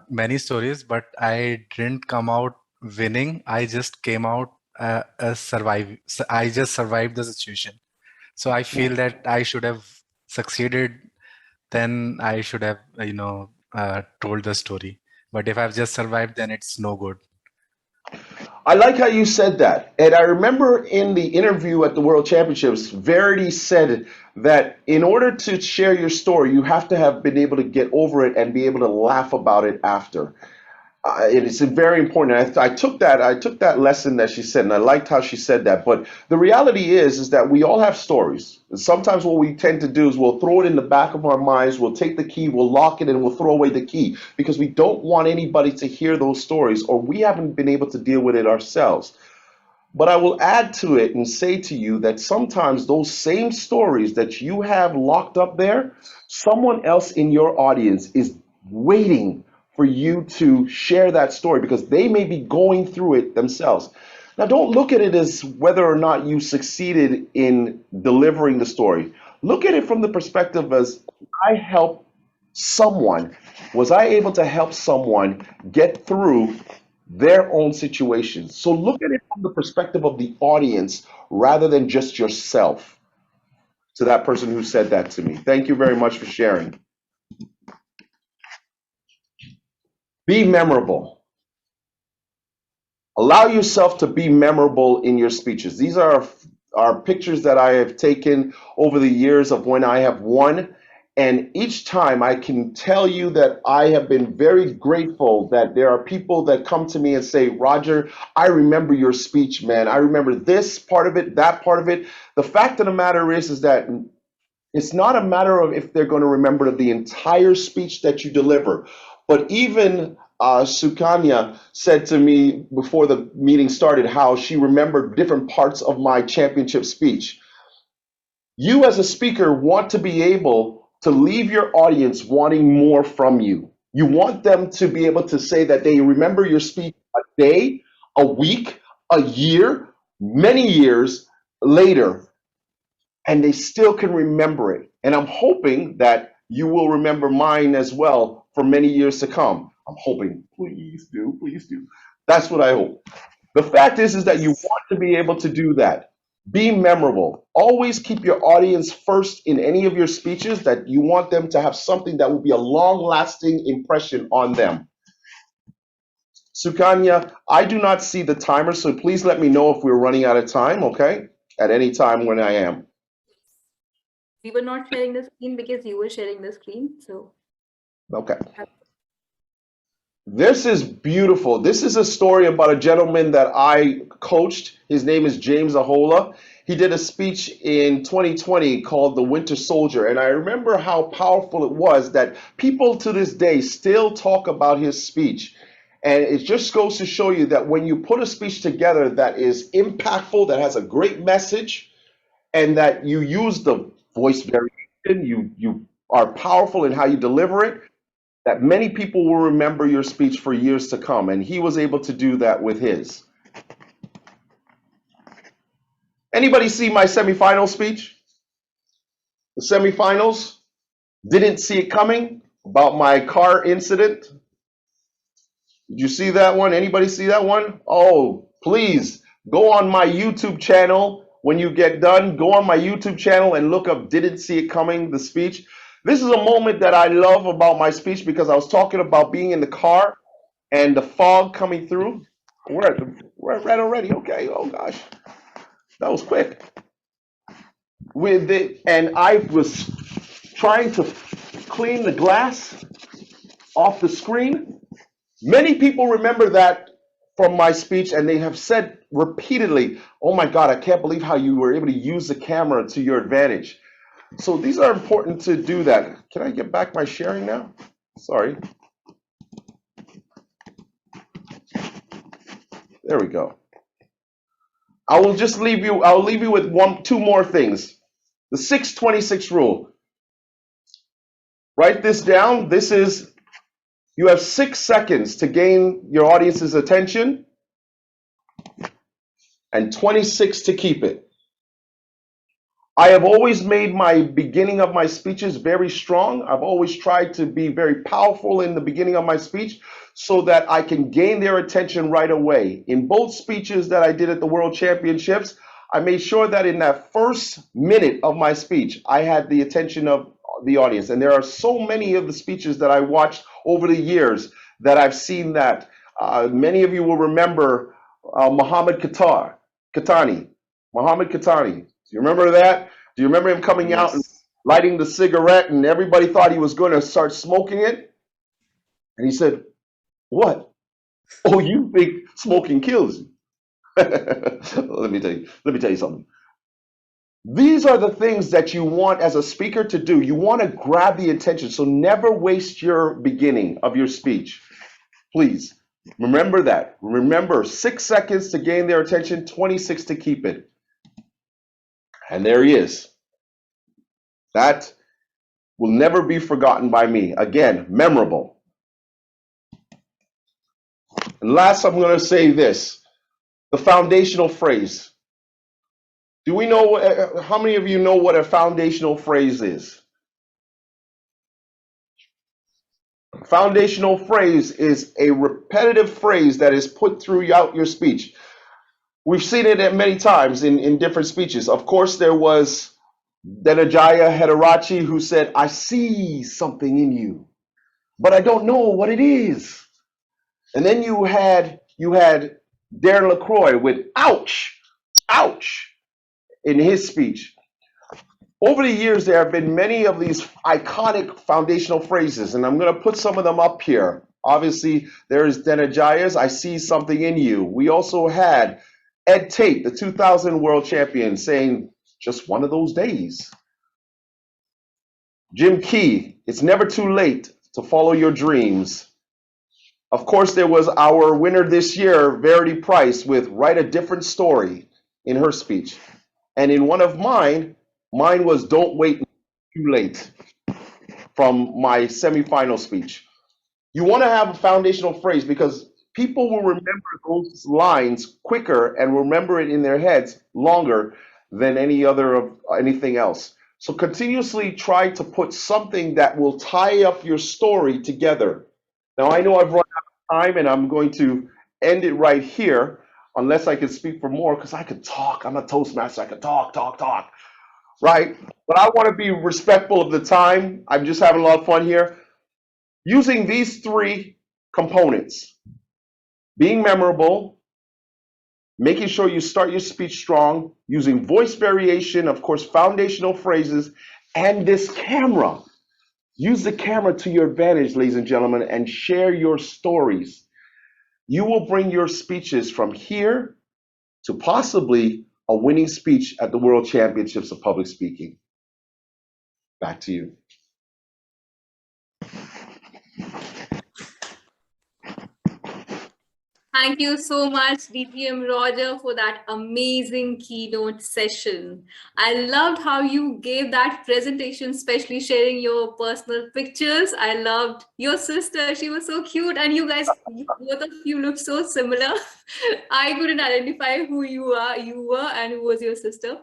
many stories, but I didn't come out winning. I just came out I just survived the situation. So I feel that I should have succeeded. Then I should have, told the story. But if I've just survived, then it's no good. I like how you said that. And I remember in the interview at the World Championships, Verity said that in order to share your story, you have to have been able to get over it and be able to laugh about it after. It's very important. I took that lesson that she said, and I liked how she said that. But the reality is that we all have stories. And sometimes what we tend to do is we'll throw it in the back of our minds, we'll take the key, we'll lock it, and we'll throw away the key because we don't want anybody to hear those stories, or we haven't been able to deal with it ourselves. But I will add to it and say to you that sometimes those same stories that you have locked up there, someone else in your audience is waiting for you to share that story because they may be going through it themselves. Now, don't look at it as whether or not you succeeded in delivering the story. Look at it from the perspective as, I helped someone. Was I able to help someone get through their own situation? So look at it from the perspective of the audience rather than just yourself. To that person who said that to me, thank you very much for sharing. Be memorable. Allow yourself to be memorable in your speeches. These are pictures that I have taken over the years of when I have won. And each time I can tell you that I have been very grateful that there are people that come to me and say, "Roger, I remember your speech, man. I remember this part of it, that part of it." The fact of the matter is that it's not a matter of if they're going to remember the entire speech that you deliver. But even Sukanya said to me before the meeting started how she remembered different parts of my championship speech. You as a speaker want to be able to leave your audience wanting more from you. You want them to be able to say that they remember your speech a day, a week, a year, many years later, and they still can remember it. And I'm hoping that you will remember mine as well for many years to come. I'm hoping, please do, please do. That's what I hope. The fact is that you want to be able to do that. Be memorable. Always keep your audience first in any of your speeches, that you want them to have something that will be a long-lasting impression on them. Sukanya, I do not see the timer, so please let me know if we're running out of time, okay? At any time when I am. We were not sharing the screen because you were sharing the screen. So, okay. This is beautiful. This is a story about a gentleman that I coached. His name is James Ahola. He did a speech in 2020 called The Winter Soldier. And I remember how powerful it was that people to this day still talk about his speech. And it just goes to show you that when you put a speech together that is impactful, that has a great message, and that you use the voice variation, you are powerful in how you deliver it, that many people will remember your speech for years to come. And he was able to do that with his. Anybody see my semifinal speech? The semifinals? Didn't see it coming, about my car incident. Did you see that one? Anybody see that one? Oh, please go on my YouTube channel. When you get done, go on my YouTube channel and look up Didn't See It Coming, the speech. This is a moment that I love about my speech because I was talking about being in the car and the fog coming through. We're at red already. Okay. Oh gosh, that was quick. With it, and I was trying to clean the glass off the screen. Many people remember that from my speech, and they have said repeatedly, "Oh my God, I can't believe how you were able to use the camera to your advantage." So these are important to do that. Can I get back my sharing now? Sorry. There we go. I'll leave you with two more things. The 626 rule. Write this down. This is, you have 6 seconds to gain your audience's attention and 26 to keep it. I have always made my beginning of my speeches very strong. I've always tried to be very powerful in the beginning of my speech so that I can gain their attention right away. In both speeches that I did at the World Championships, I made sure that in that first minute of my speech, I had the attention of the audience. And there are so many of the speeches that I watched over the years that I've seen that. Many of you will remember Muhammad Khatani. Muhammad Khatani. Do you remember that? Do you remember him coming out and lighting the cigarette and everybody thought he was going to start smoking it? And he said, "What? Oh, you think smoking kills you?" Let me tell you something. These are the things that you want as a speaker to do. You want to grab the attention. So never waste your beginning of your speech. Please remember that. Remember, 6 seconds to gain their attention, 26 to keep it. And there he is. That will never be forgotten by me. Again, memorable. And last, I'm going to say this, the foundational phrase. Do we know, how many of you know what a foundational phrase is? Foundational phrase is a repetitive phrase that is put throughout your speech. We've seen it at many times in different speeches. Of course, there was Dhananjaya Hederachi who said, "I see something in you, but I don't know what it is." And then you had Darren LaCroix with "ouch, ouch" in his speech. Over the years, there have been many of these iconic foundational phrases, and I'm going to put some of them up here. Obviously, there is Dhananjaya's "I see something in you." We also had Ed Tate, the 2000 world champion, saying, "Just one of those days." Jim Key, "It's never too late to follow your dreams." Of course, there was our winner this year, Verity Price, with "Write a Different Story" in her speech. And in one of mine was "Don't wait too late" from my semifinal speech. You want to have a foundational phrase because people will remember those lines quicker and remember it in their heads longer than anything else. So continuously try to put something that will tie up your story together. Now I know I've run out of time and I'm going to end it right here. unless I could speak for more, because I could talk. I'm a Toastmaster. I could talk, right? But I want to be respectful of the time. I'm just having a lot of fun here. Using these three components, being memorable, making sure you start your speech strong, using voice variation, of course, foundational phrases, and this camera. Use the camera to your advantage, ladies and gentlemen, and share your stories. You will bring your speeches from here to possibly a winning speech at the World Championships of Public Speaking. Back to you. Thank you so much, Dtm Roger, for that amazing keynote session. I loved how you gave that presentation, especially sharing your personal pictures. I loved your sister. She was so cute. And you guys, both of you look so similar. I couldn't identify who you were and who was your sister.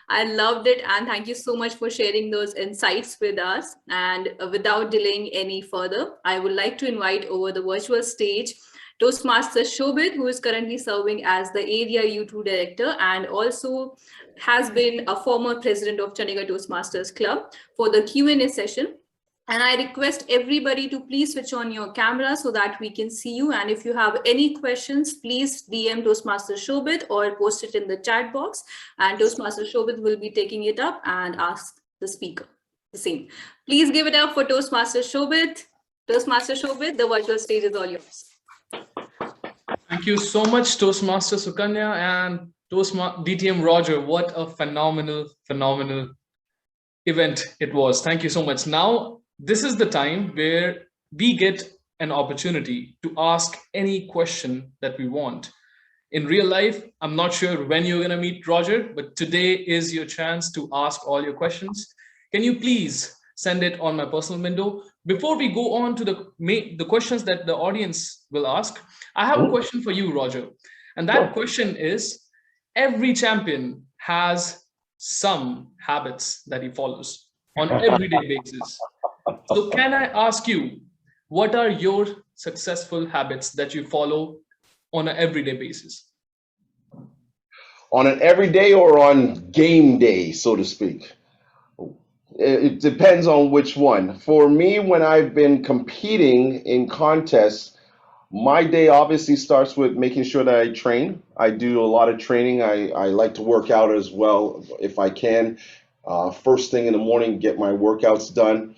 I loved it. And thank you so much for sharing those insights with us. And without delaying any further, I would like to invite over the virtual stage Toastmaster Shobit, who is currently serving as the Area U2 Director and also has been a former president of Chandigarh Toastmasters Club, for the Q&A session. And I request everybody to please switch on your camera so that we can see you. And if you have any questions, please DM Toastmaster Shobit or post it in the chat box. And Toastmaster Shobit will be taking it up and ask the speaker the same. Please give it up for Toastmaster Shobit. Toastmaster Shobit, the virtual stage is all yours. Thank you so much, Toastmaster Sukanya and Dtm Roger. What a phenomenal event it was. Thank you so much. Now, this is the time where we get an opportunity to ask any question that we want. In real life, I'm not sure when you're going to meet Roger, but today is your chance to ask all your questions. Can you please send it on my personal window? Before we go on to the questions that the audience will ask, I have a question for you, Roger. And that question is, every champion has some habits that he follows on an everyday basis. So can I ask you, what are your successful habits that you follow on an everyday basis? On an everyday or on game day, so to speak? It depends on which one. For me, when I've been competing in contests, my day obviously starts with making sure that I train. I do a lot of training. I like to work out as well if I can. First thing in the morning, get my workouts done.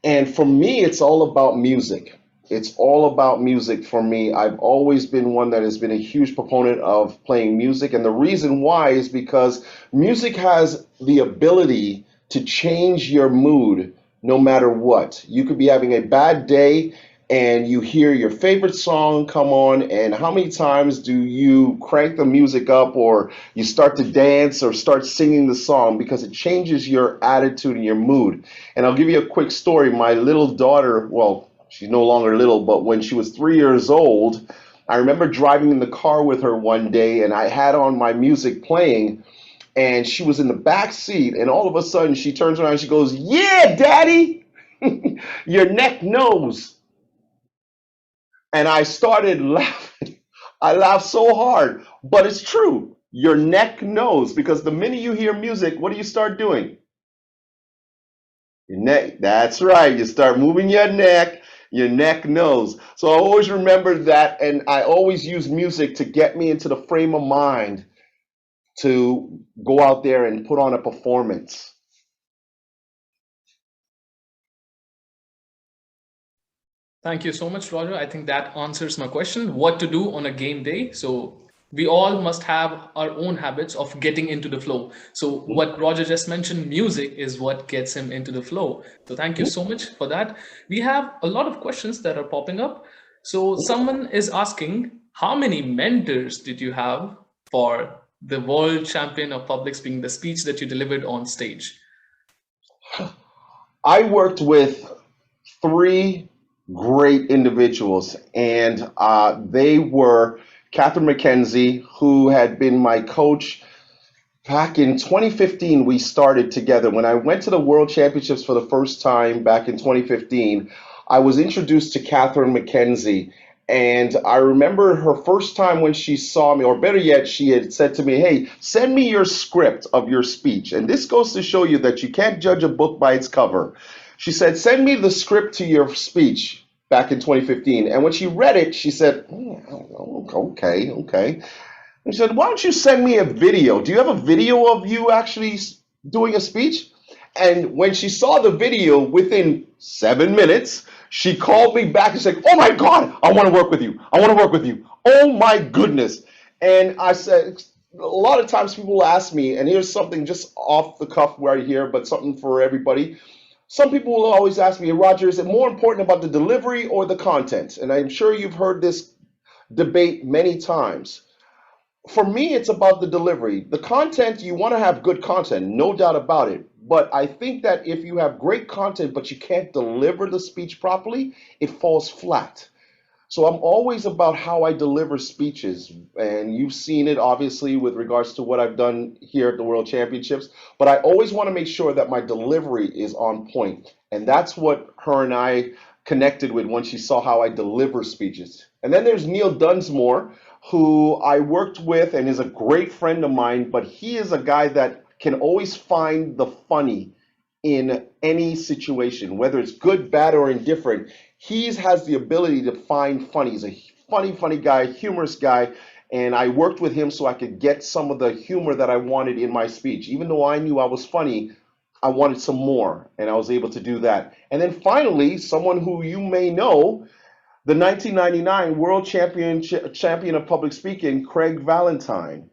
And for me, it's all about music. It's all about music for me. I've always been one that has been a huge proponent of playing music. And the reason why is because music has the ability to change your mood no matter what. You could be having a bad day and you hear your favorite song come on, and how many times do you crank the music up or you start to dance or start singing the song because it changes your attitude and your mood. And I'll give you a quick story. My little daughter, well, she's no longer little, but when she was 3 years old, I remember driving in the car with her one day and I had on my music playing, and she was in the back seat, and all of a sudden she turns around and she goes, "Yeah, Daddy, your neck knows." And I started laughing. I laughed so hard, but it's true. Your neck knows, because the minute you hear music, what do you start doing? Your neck, that's right. You start moving your neck knows. So I always remember that, and I always use music to get me into the frame of mind to go out there and put on a performance. Thank you so much, Roger. I think that answers my question, what to do on a game day. So we all must have our own habits of getting into the flow. So what Roger just mentioned, music is what gets him into the flow. So thank you so much for that. We have a lot of questions that are popping up. So someone is asking, how many mentors did you have for the world champion of public speaking, the speech that you delivered on stage? I worked with 3 great individuals, and they were Catherine McKenzie, who had been my coach back in 2015. We started together. When I went to the World Championships for the first time back in 2015, I was introduced to Catherine McKenzie, And I remember her first time when she saw me, or better yet, she had said to me, "Hey, send me your script of your speech." And this goes to show you that you can't judge a book by its cover. She said, "Send me the script to your speech," back in 2015. And when she read it, she said, okay. And she said, "Why don't you send me a video? Do you have a video of you actually doing a speech?" And when she saw the video, within 7 minutes, she called me back and said, "Oh my God, I want to work with you. I want to work with you. Oh my goodness." And I said, a lot of times people ask me, and here's something just off the cuff right here, but something for everybody. Some people will always ask me, "Roger, is it more important about the delivery or the content?" And I'm sure you've heard this debate many times. For me, it's about the delivery. The content, you want to have good content, no doubt about it. But I think that if you have great content, but you can't deliver the speech properly, it falls flat. So I'm always about how I deliver speeches. And you've seen it, obviously, with regards to what I've done here at the World Championships. But I always want to make sure that my delivery is on point. And that's what her and I connected with when she saw how I deliver speeches. And then there's Neil Dunsmore, who I worked with and is a great friend of mine, but he is a guy that can always find the funny in any situation, whether it's good, bad, or indifferent. He has the ability to find funny. He's a funny guy, humorous guy, and I worked with him so I could get some of the humor that I wanted in my speech. Even though I knew I was funny, I wanted some more, and I was able to do that. And then finally, someone who you may know, the 1999 World Champion of Public Speaking, Craig Valentine.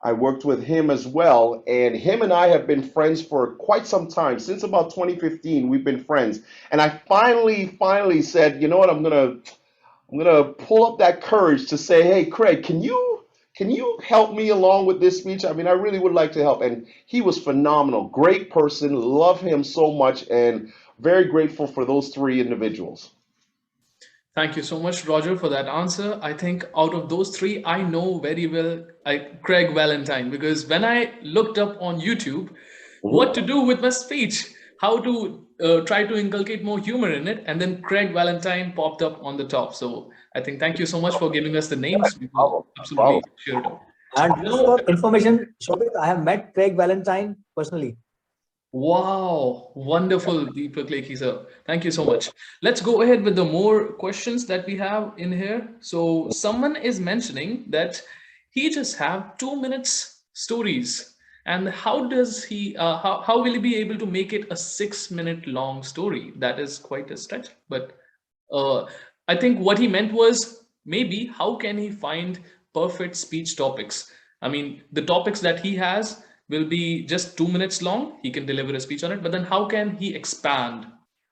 I worked with him as well, and him and I have been friends for quite some time. Since about 2015, we've been friends. And I finally said, "You know what? I'm gonna pull up that courage to say, hey, Craig, can you help me along with this speech? I mean, I really would like to help." And he was phenomenal, great person, love him so much, and very grateful for those three individuals. Thank you so much, Roger, for that answer. I think out of those three, I know very well Craig Valentine, because when I looked up on YouTube what to do with my speech, how to try to inculcate more humor in it, and then Craig Valentine popped up on the top. So I think thank you so much for giving us the names. We will absolutely share it out. And just for information, Shobit, I have met Craig Valentine personally. Wow, wonderful, Deepak Lekhi sir. Thank you so much. Let's go ahead with the more questions that we have in here. So someone is mentioning that he just have 2 minutes stories, and how does he how will he be able to make it a 6-minute long story? That is quite a stretch, but I think what he meant was maybe how can he find perfect speech topics? I mean, the topics that he has will be just 2 minutes long. He can deliver a speech on it, but then how can he expand?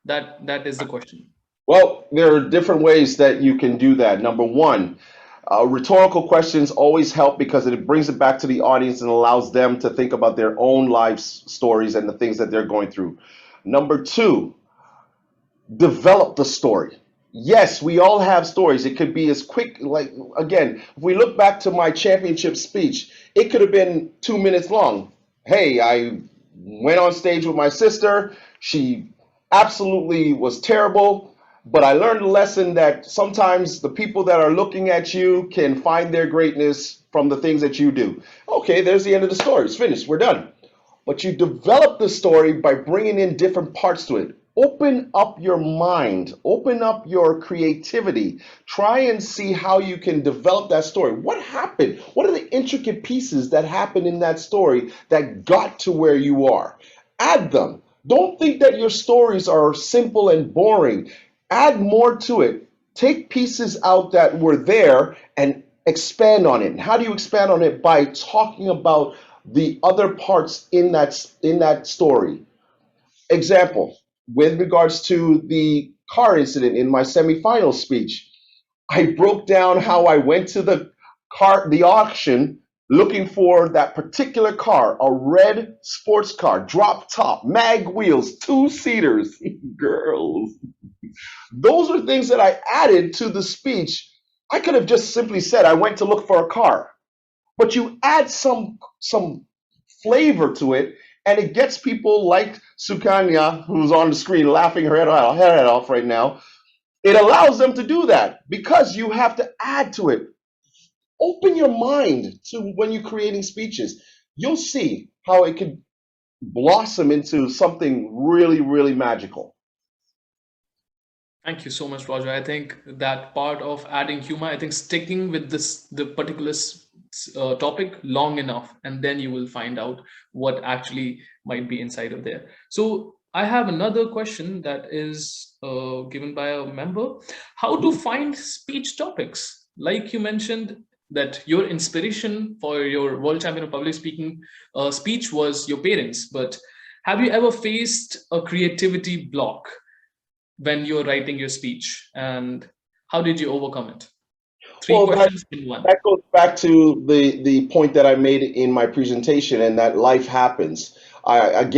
That is the question. Well, there are different ways that you can do that. Number one, rhetorical questions always help because it brings it back to the audience and allows them to think about their own life stories and the things that they're going through. Number two, develop the story. Yes, we all have stories. It could be as quick, like, again, if we look back to my championship speech, it could have been 2 minutes long. Hey, I went on stage with my sister. She absolutely was terrible, but I learned a lesson that sometimes the people that are looking at you can find their greatness from the things that you do. Okay, there's the end of the story. It's finished. We're done. But you develop the story by bringing in different parts to it. Open up your mind, open up your creativity, try and see how you can develop that story. What happened? What are the intricate pieces that happened in that story that got to where you are? Add them. Don't think that your stories are simple and boring. Add more to it. Take pieces out that were there and expand on it. And how do you expand on it? By talking about the other parts in that story. Example, with regards to the car incident in my semifinal speech, I broke down how I went to the auction looking for that particular car, a red sports car, drop top, mag wheels, 2-seaters. Girls. Those are things that I added to the speech. I could have just simply said I went to look for a car, but you add some flavor to it, and it gets people like Sukanya, who's on the screen laughing her head off right now. It allows them to do that because you have to add to it. Open your mind to when you're creating speeches. You'll see how it can blossom into something really, really magical. Thank you so much, Roger. I think that part of adding humor, I think sticking with the particular topic long enough, and then you will find out what actually might be inside of there. So I have another question that is given by a member. How to find speech topics? Like you mentioned that your inspiration for your World Champion of Public Speaking speech was your parents, but have you ever faced a creativity block when you're writing your speech, and how did you overcome it? Three questions in one. That goes back to the point that I made in my presentation, and that life happens. I've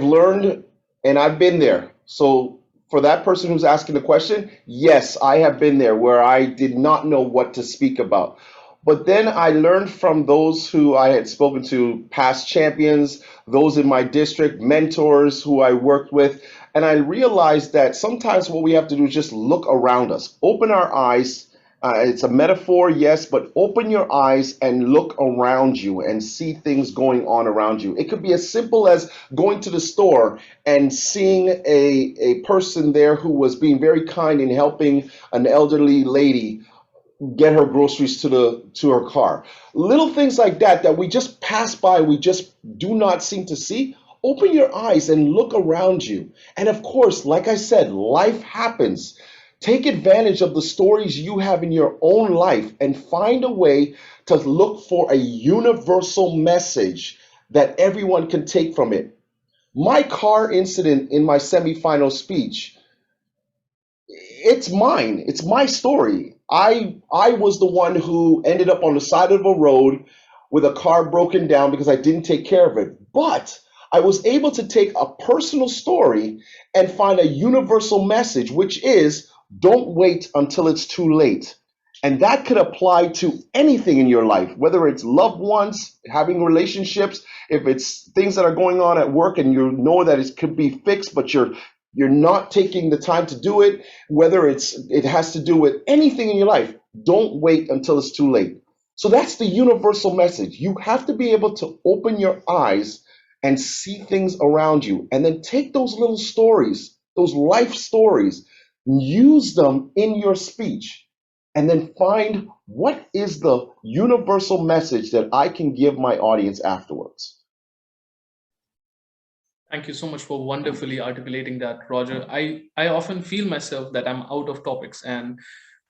learned and I've been there. So for that person who's asking the question, yes, I have been there where I did not know what to speak about. But then I learned from those who I had spoken to, past champions, those in my district, mentors who I worked with. And I realized that sometimes what we have to do is just look around us, open our eyes. It's a metaphor, yes, but open your eyes and look around you and see things going on around you. It could be as simple as going to the store and seeing a person there who was being very kind and helping an elderly lady get her groceries to her car. Little things like that we just pass by, we just do not seem to see. Open your eyes and look around you. And of course, like I said, life happens. Take advantage of the stories you have in your own life and find a way to look for a universal message that everyone can take from it. My car incident in my semifinal speech, it's mine. It's my story. I was the one who ended up on the side of a road with a car broken down because I didn't take care of it. But I was able to take a personal story and find a universal message, which is don't wait until it's too late. And that could apply to anything in your life, whether it's loved ones, having relationships, if it's things that are going on at work and you know that it could be fixed, but you're not taking the time to do it, whether it has to do with anything in your life. Don't wait until it's too late. So that's the universal message. You have to be able to open your eyes and see things around you, and then take those little stories, those life stories, use them in your speech, and then find what is the universal message that I can give my audience afterwards. Thank you so much for wonderfully articulating that, Roger. I often feel myself that I'm out of topics, and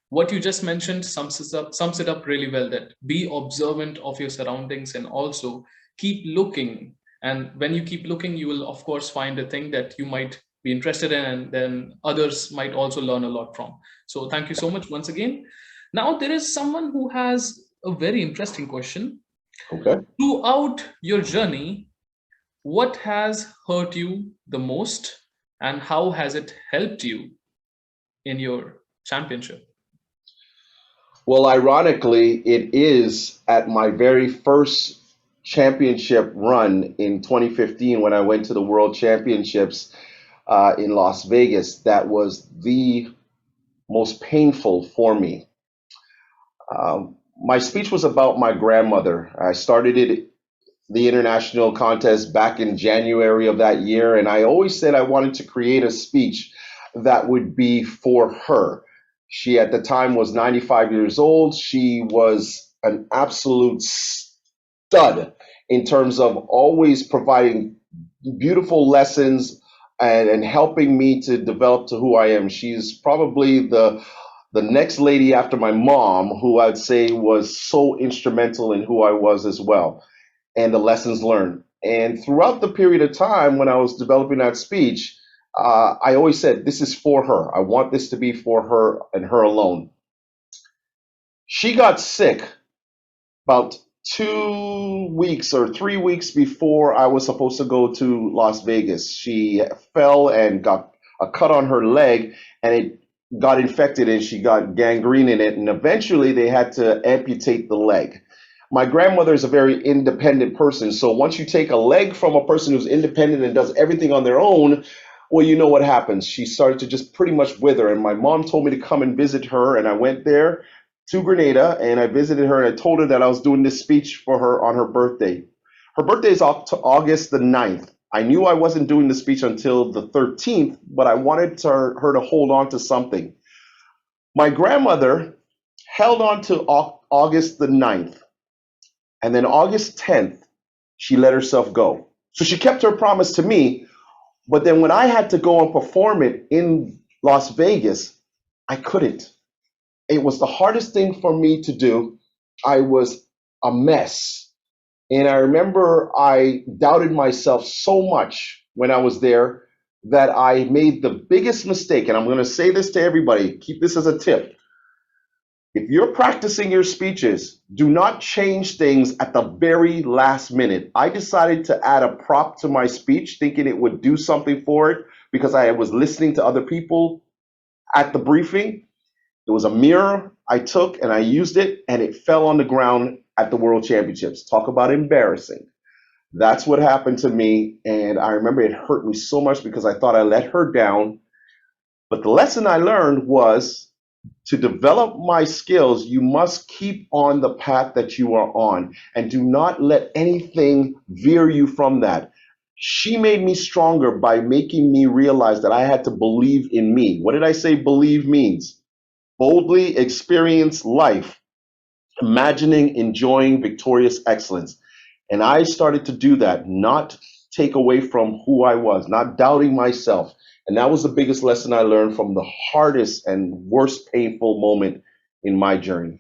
what you just mentioned sums it up really well, that be observant of your surroundings and also keep looking. And when you keep looking, you will of course find a thing that you might be interested in, and then others might also learn a lot from. So thank you so much once again. Now there is someone who has a very interesting question. Okay. Throughout your journey, what has hurt you the most, and how has it helped you in your championship? Well, ironically, it is at my very first championship run in 2015 when I went to the World Championships in Las Vegas that was the most painful for me. My speech was about my grandmother. I started the international contest back in January of that year, and I always said I wanted to create a speech that would be for her. She at the time was 95 years old. She was an absolute stud in terms of always providing beautiful lessons and helping me to develop to who I am. She's probably the next lady after my mom, who I'd say was so instrumental in who I was as well, and the lessons learned. And throughout the period of time when I was developing that speech, I always said, this is for her. I want this to be for her and her alone. She got sick about 2 weeks or 3 weeks before I was supposed to go to Las Vegas. She fell and got a cut on her leg, and it got infected and she got gangrene in it. And eventually they had to amputate the leg. My grandmother is a very independent person. So once you take a leg from a person who's independent and does everything on their own, Well, you know what happens. She started to just pretty much wither. And my mom told me to come and visit her. And I went there to Grenada and I visited her and I told her that I was doing this speech for her on her birthday. Her birthday is August the 9th. I knew I wasn't doing the speech until the 13th, but I wanted her to hold on to something. My grandmother held on to August the 9th. And then August 10th, she let herself go. So she kept her promise to me. But then when I had to go and perform it in Las Vegas, I couldn't. It was the hardest thing for me to do. I was a mess. And I remember I doubted myself so much when I was there that I made the biggest mistake. And I'm going to say this to everybody. Keep this as a tip. If you're practicing your speeches, do not change things at the very last minute. I decided to add a prop to my speech, thinking it would do something for it because I was listening to other people at the briefing. It was a mirror I took and I used it and it fell on the ground at the World Championships. Talk about embarrassing. That's what happened to me. And I remember it hurt me so much because I thought I let her down. But the lesson I learned was, to develop my skills, you must keep on the path that you are on and do not let anything veer you from that. She made me stronger by making me realize that I had to believe in me. What did I say believe means? Boldly experience life, imagining, enjoying victorious excellence. And I started to do that, not take away from who I was, not doubting myself. And that was the biggest lesson I learned from the hardest and worst painful moment in my journey.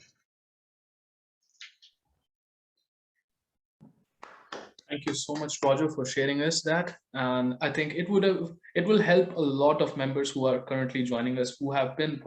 Thank you so much, Roger, for sharing us that. And I think it will help a lot of members who are currently joining us who have been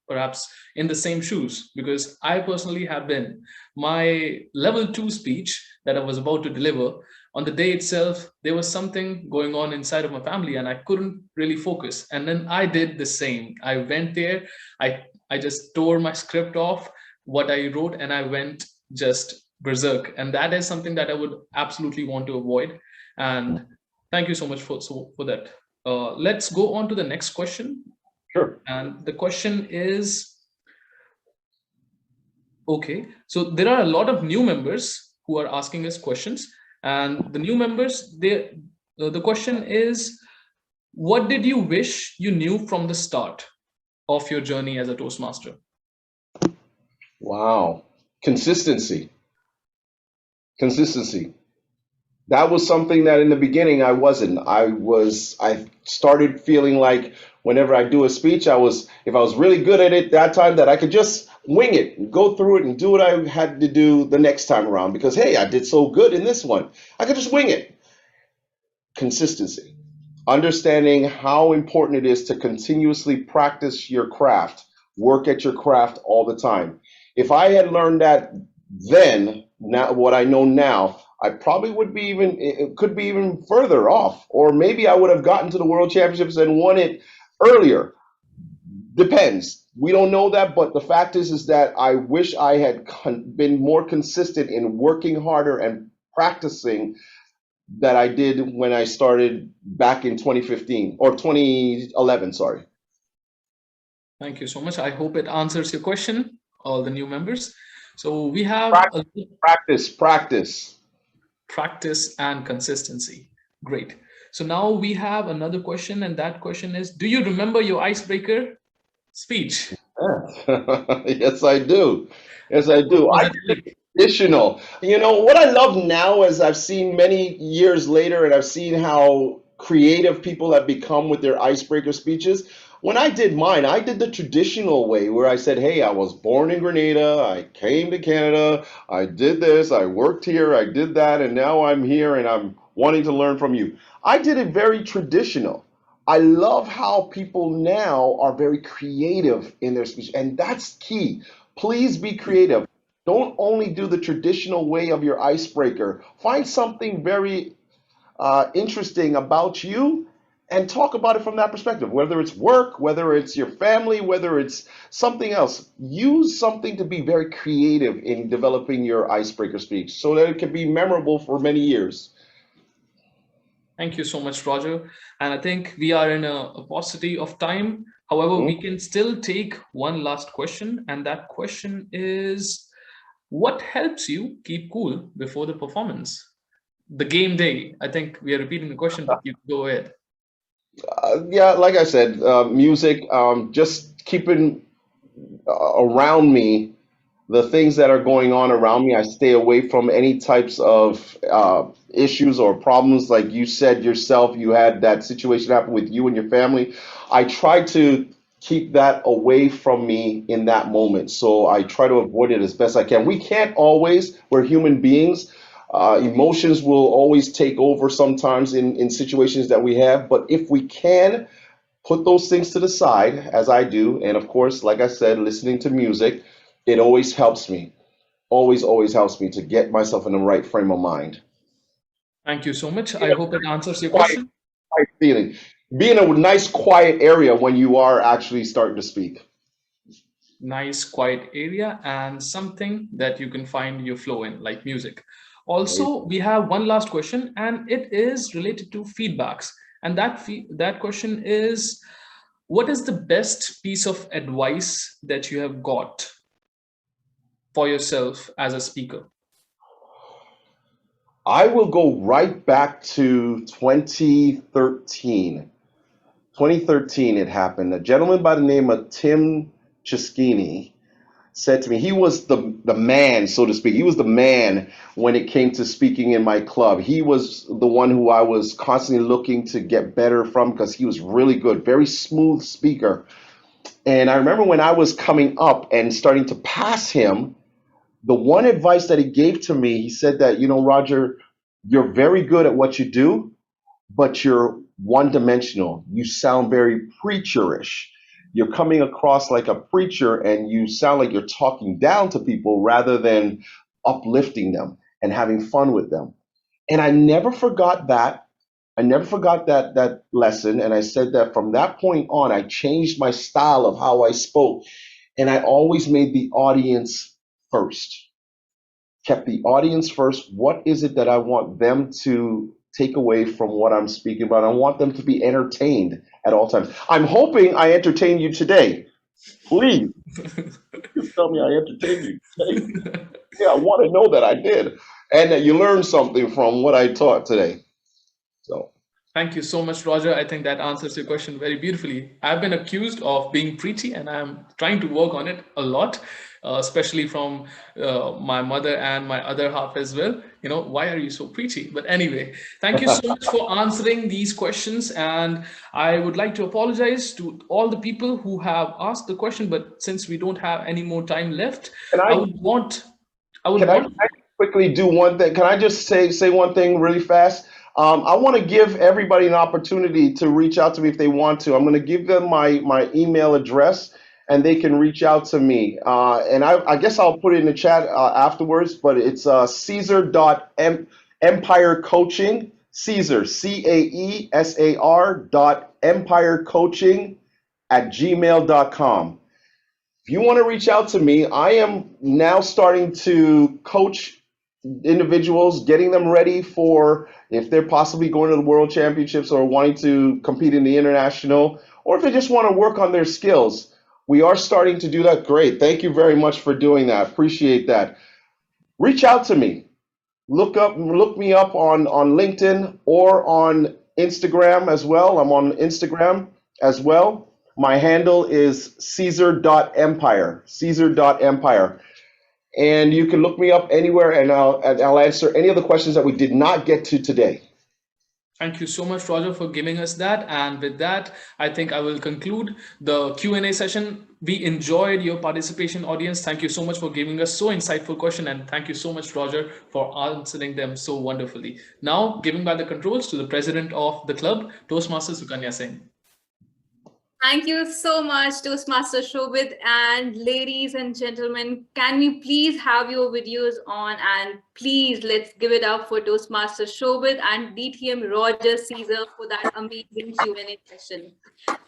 perhaps in the same shoes, because I personally have been. My level 2 speech that I was about to deliver, on the day itself, there was something going on inside of my family and I couldn't really focus. And then I did the same. I went there, I just tore my script off, what I wrote, and I went just berserk. And that is something that I would absolutely want to avoid. And thank you so much for that. Let's go on to the next question. Sure. And the question is, okay, so there are a lot of new members who are asking us questions. And the new members, the question is, what did you wish you knew from the start of your journey as a Toastmaster? Wow. Consistency. That was something that in the beginning I wasn't. I started feeling like whenever I do a speech, if I was really good at it that time, that I could just wing it and go through it and do what I had to do the next time around because, hey, I did so good in this one. I could just wing it. Consistency. Understanding how important it is to continuously practice your craft, work at your craft all the time. If I had learned that then, now what I know now, I probably could be even further off, or maybe I would have gotten to the World Championships and won it earlier. Depends. We don't know that, but the fact is that I wish I had been more consistent in working harder and practicing that I did when I started back in 2015 or 2011, sorry. Thank you so much. I hope it answers your question, all the new members. So we have practice and consistency. Great. So now we have another question, and that question is, do you remember your icebreaker speech? Yes, I do. Yes, I do. I did it traditional. You know, what I love now is I've seen many years later and I've seen how creative people have become with their icebreaker speeches. When I did mine, I did the traditional way where I said, hey, I was born in Grenada, I came to Canada, I did this, I worked here, I did that, and now I'm here and I'm wanting to learn from you. I did it very traditional. I love how people now are very creative in their speech, and that's key. Please be creative. Don't only do the traditional way of your icebreaker. Find something very interesting about you and talk about it from that perspective, whether it's work, whether it's your family, whether it's something else. Use something to be very creative in developing your icebreaker speech so that it can be memorable for many years. Thank you so much, Roger. And I think we are in a paucity of time. However, we can still take one last question. And that question is, what helps you keep cool before the performance? The game day. I think we are repeating the question, but you go ahead. Yeah, like I said, music, just keeping around me the things that are going on around me. I stay away from any types of issues or problems. Like you said yourself, you had that situation happen with you and your family. I try to keep that away from me in that moment. So I try to avoid it as best I can. We can't always, we're human beings. Emotions will always take over sometimes in situations that we have. But if we can put those things to the side, as I do, and of course, like I said, listening to music, it always helps me. Always helps me to get myself in the right frame of mind. Thank you so much. I hope it answers your question. Quiet feeling. Be in a nice, quiet area when you are actually starting to speak. Nice, quiet area and something that you can find your flow in, like music. Also, we have one last question, and it is related to feedbacks. And that question is, what is the best piece of advice that you have got for yourself as a speaker? I will go right back to 2013. 2013 it happened. A gentleman by the name of Tim Chiskini said to me, he was the man, so to speak. He was the man when it came to speaking in my club. He was the one who I was constantly looking to get better from because he was really good, very smooth speaker. And I remember when I was coming up and starting to pass him, the one advice that he gave to me, he said that, you know, Roger, you're very good at what you do, but you're one-dimensional. You sound very preacherish. You're coming across like a preacher and you sound like you're talking down to people rather than uplifting them and having fun with them. And I never forgot that. I never forgot that lesson. And I said that from that point on, I changed my style of how I spoke. And I always made the audience first. Kept the audience first. What is it that I want them to take away from what I'm speaking about? I want them to be entertained at all times. I'm hoping I entertained you today. Please, just tell me I entertained you today. Yeah, I want to know that I did, and that you learned something from what I taught today. So. Thank you so much, Roger. I think that answers your question very beautifully. I've been accused of being preachy, and I'm trying to work on it a lot, especially from my mother and my other half as well. You know, why are you so preachy? But anyway, thank you so much for answering these questions. And I would like to apologize to all the people who have asked the question, but since we don't have any more time left, I would quickly do one thing? Can I just say one thing really fast? I want to give everybody an opportunity to reach out to me if they want to. I'm going to give them my email address and they can reach out to me. And I guess I'll put it in the chat afterwards, but it's Caesar.empirecoaching, Caesar, CAESAR.empirecoaching@gmail.com. If you want to reach out to me, I am now starting to coach individuals, getting them ready for if they're possibly going to the World Championships or wanting to compete in the international, or if they just want to work on their skills. We are starting to do that. Great. Thank you very much for doing that. Appreciate that. Reach out to me. Look me up on LinkedIn or on Instagram as well. I'm on Instagram as well. My handle is Caesar.empire, Caesar.empire. And you can look me up anywhere and I'll answer any of the questions that we did not get to today. Thank you so much, Roger, for giving us that. And with that, I think I will conclude the Q&A session. We enjoyed your participation, audience. Thank you so much for giving us so insightful question. And thank you so much, Roger, for answering them so wonderfully. Now, giving back the controls to the president of the club, Toastmasters Sukanya Singh. Thank you so much, Toastmaster Shobit. And ladies and gentlemen, can we please have your videos on? And please, let's give it up for Toastmaster Shobit and Dtm Roger Caesar for that amazing Q&A session.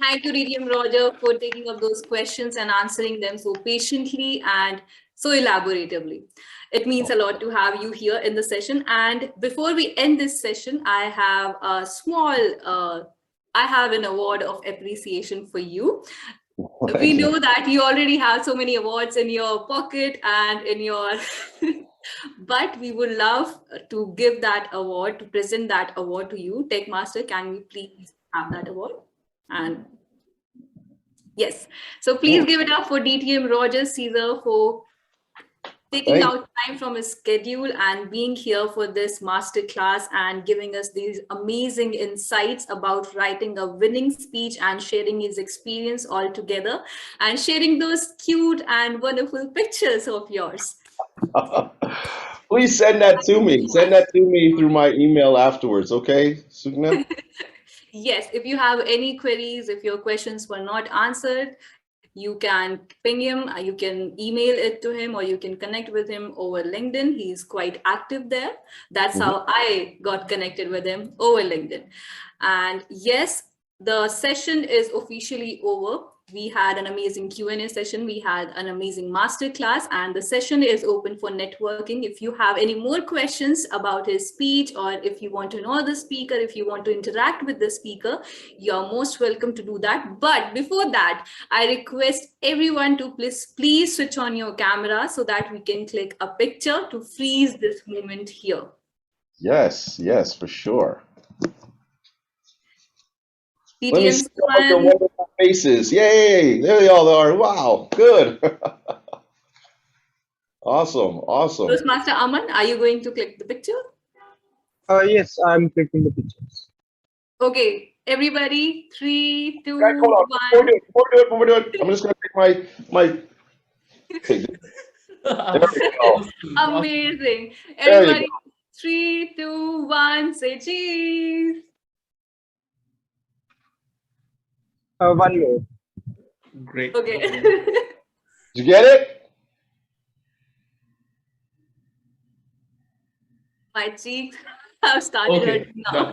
Thank you, Dtm Roger, for taking up those questions and answering them so patiently. And so elaboratively. It means a lot to have you here in the session. And before we end this session, I have a small, I have an award of appreciation for you. We know that you already have so many awards in your pocket and in your, but we would love to give that award, to present that award to you. Tech Master, can we please have that award? And yes, so please give it up for Dtm Roger Caesar for taking out time from his schedule and being here for this masterclass and giving us these amazing insights about writing a winning speech and sharing his experience all together and sharing those cute and wonderful pictures of yours. Please send that to me. Send that to me through my email afterwards, okay, Sugna? Yes, if you have any queries, if your questions were not answered, you can ping him, you can email it to him, or you can connect with him over LinkedIn. He's quite active there. That's how I got connected with him, over LinkedIn. And yes, the session is officially over. We had an amazing Q&A session. We had an amazing masterclass, and the session is open for networking. If you have any more questions about his speech, or if you want to know the speaker, if you want to interact with the speaker, you're most welcome to do that. But before that, I request everyone to please switch on your camera so that we can click a picture to freeze this moment here. Yes, yes, for sure. DTM Let me see all your wonderful faces. Yay, there they all are. Wow, good. Awesome, awesome. Toastmaster Aman, are you going to click the picture? Yes, I'm clicking the pictures. Okay, everybody, 3, 2, Hold on. 1. Before we do it, I'm just going to take my. Okay. There we go. Amazing. There you Everybody, 3, 2, 1, say cheese. One more. Great. Okay. Did you get it? My cheeks have started hurting now.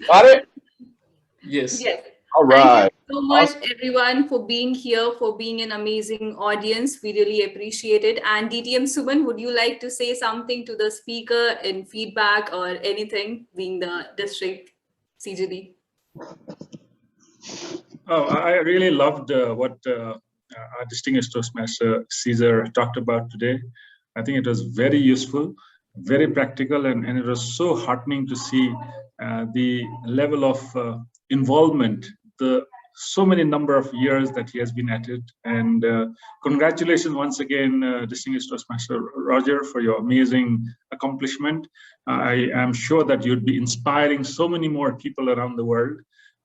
Got it? Yes. Yes. All right. Thank you so much, everyone, for being here, for being an amazing audience. We really appreciate it. And DTM Suman, would you like to say something to the speaker in feedback or anything, being the district CGD? Oh, I really loved what our distinguished Toastmaster Caesar talked about today. I think it was very useful, very practical, and it was so heartening to see the level of involvement, the so many number of years that he has been at it. And congratulations once again, distinguished Toastmaster Roger, for your amazing accomplishment. I am sure that you'd be inspiring so many more people around the world.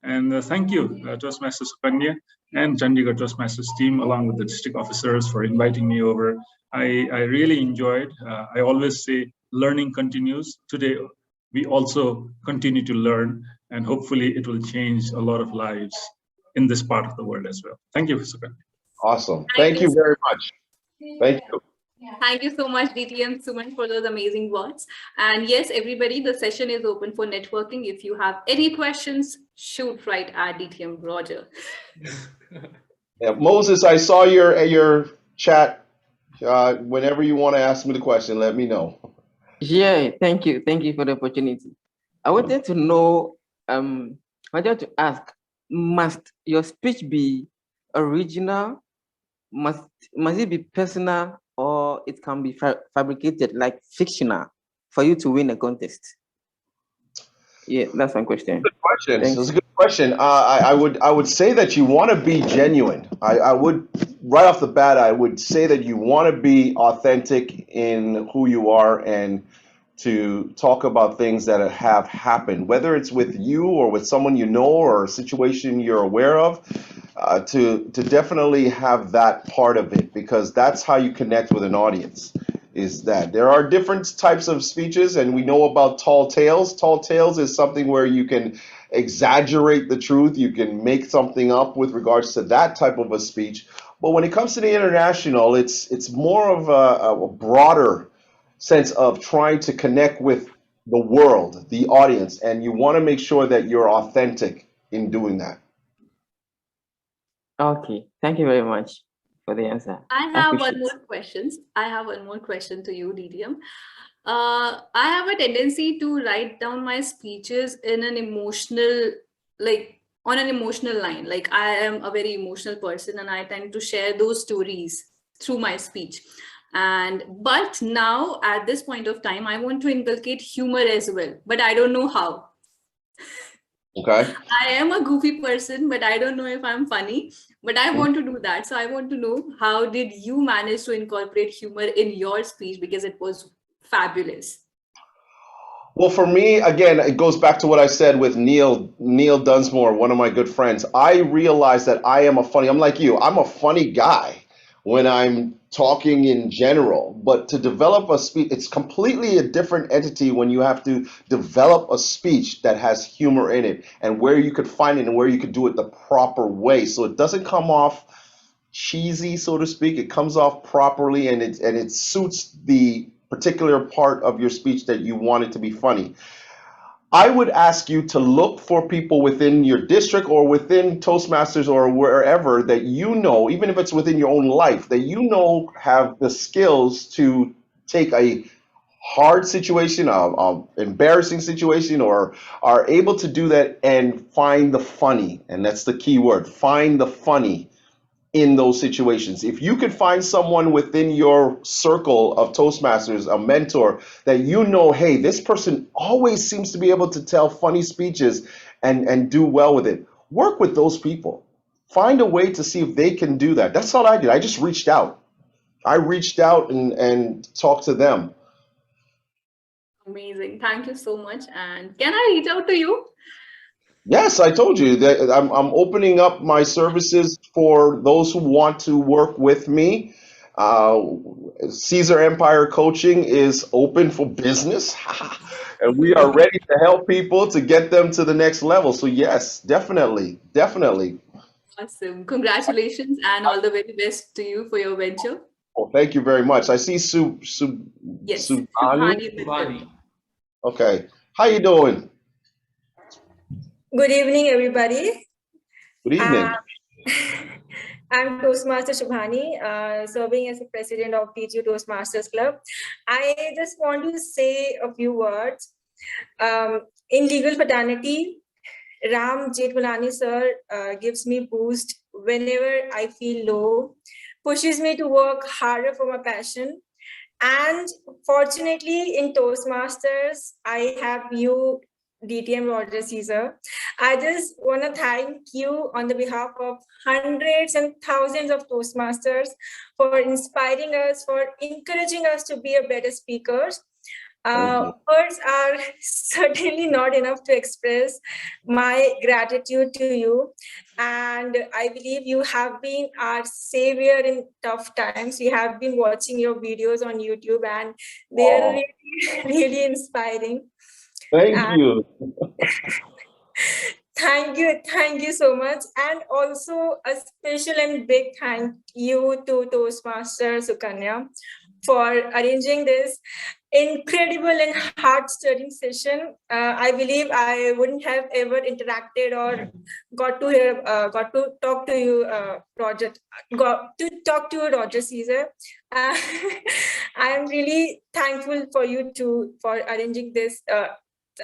And thank you, Toastmaster Sukanya and Chandigarh Toastmasters team, along with the district officers, for inviting me over. I really enjoyed. I always say learning continues. Today, we also continue to learn, and hopefully it will change a lot of lives in this part of the world as well. Thank you, Sukanya. Awesome. Thank you very much. Thank you. Thank you so much, DTM Suman, for those amazing words. And yes, everybody, the session is open for networking. If you have any questions, shoot right at DTM Roger. Yeah, Moses, I saw your chat. Whenever you want to ask me the question, let me know. Yeah, thank you. Thank you for the opportunity. I wanted to know, I wanted to ask, must your speech be original? Must it be personal, or it can be fabricated, like fictional, for you to win a contest? Yeah, that's my question. Good question. That's a good question. I would say that you want to be genuine. I would, right off the bat, I would say that you want to be authentic in who you are and to talk about things that have happened, whether it's with you or with someone you know or a situation you're aware of, to definitely have that part of it, because that's how you connect with an audience. Is that there are different types of speeches, and we know about tall tales. Tall tales is something where you can exaggerate the truth, you can make something up with regards to that type of a speech. But when it comes to the international, it's more of a broader sense of trying to connect with the world, the audience, and you want to make sure that you're authentic in doing that. Okay, thank you very much. for the answer. I I have appreciate one more question. I have one more question to you, DTM. I have a tendency to write down my speeches in an emotional, like on an emotional line. Like I am a very emotional person and I tend to share those stories through my speech. But now at this point of time, I want to inculcate humor as well, but I don't know how. Okay. I am a goofy person, but I don't know if I'm funny, but I want to do that. So I want to know, how did you manage to incorporate humor in your speech? Because it was fabulous. Well, for me, again, it goes back to what I said with Neil Dunsmore, one of my good friends. I realized that I'm like you, I'm a funny guy when I'm talking in general, but to develop a speech, it's completely a different entity when you have to develop a speech that has humor in it and where you could find it and where you could do it the proper way. So it doesn't come off cheesy, so to speak. It comes off properly and it suits the particular part of your speech that you want it to be funny. I would ask you to look for people within your district or within Toastmasters or wherever that you know, even if it's within your own life, that you know have the skills to take a hard situation, embarrassing situation, or are able to do that and find the funny. And that's the key word, find the funny in those situations. If you could find someone within your circle of Toastmasters, a mentor that you know, hey, this person always seems to be able to tell funny speeches and do well with it, work with those people. Find a way to see if they can do that. That's all I did. I just reached out. I reached out and talked to them. Amazing. Thank you so much. And can I reach out to you? Yes, I told you that I'm opening up my services for those who want to work with me. Caesar Empire Coaching is open for business, and we are ready to help people to get them to the next level. So yes, definitely. Awesome. Congratulations and all the very best to you for your venture. Well, thank you very much. I see Yes, Subhani. Shubhani. Okay, how you doing? Good evening, everybody. Good evening. I'm Toastmaster Shubhani, serving as the president of DTM Toastmasters Club. I just want to say a few words. In legal fraternity, Ram Jetmalani sir gives me boost whenever I feel low, pushes me to work harder for my passion. And fortunately, in Toastmasters, I have you, Dtm Roger Caesar. I just want to thank you on the behalf of hundreds and thousands of Toastmasters for inspiring us, for encouraging us to be a better speakers. Words are certainly not enough to express my gratitude to you. And I believe you have been our savior in tough times. We have been watching your videos on YouTube and they are really, really inspiring. Thank you. Thank you so much. And also a special and big thank you to Toastmaster Sukanya for arranging this incredible and heart-stirring session. I believe I wouldn't have ever interacted or got to talk to you, Roger Caesar. I am really thankful for you for arranging this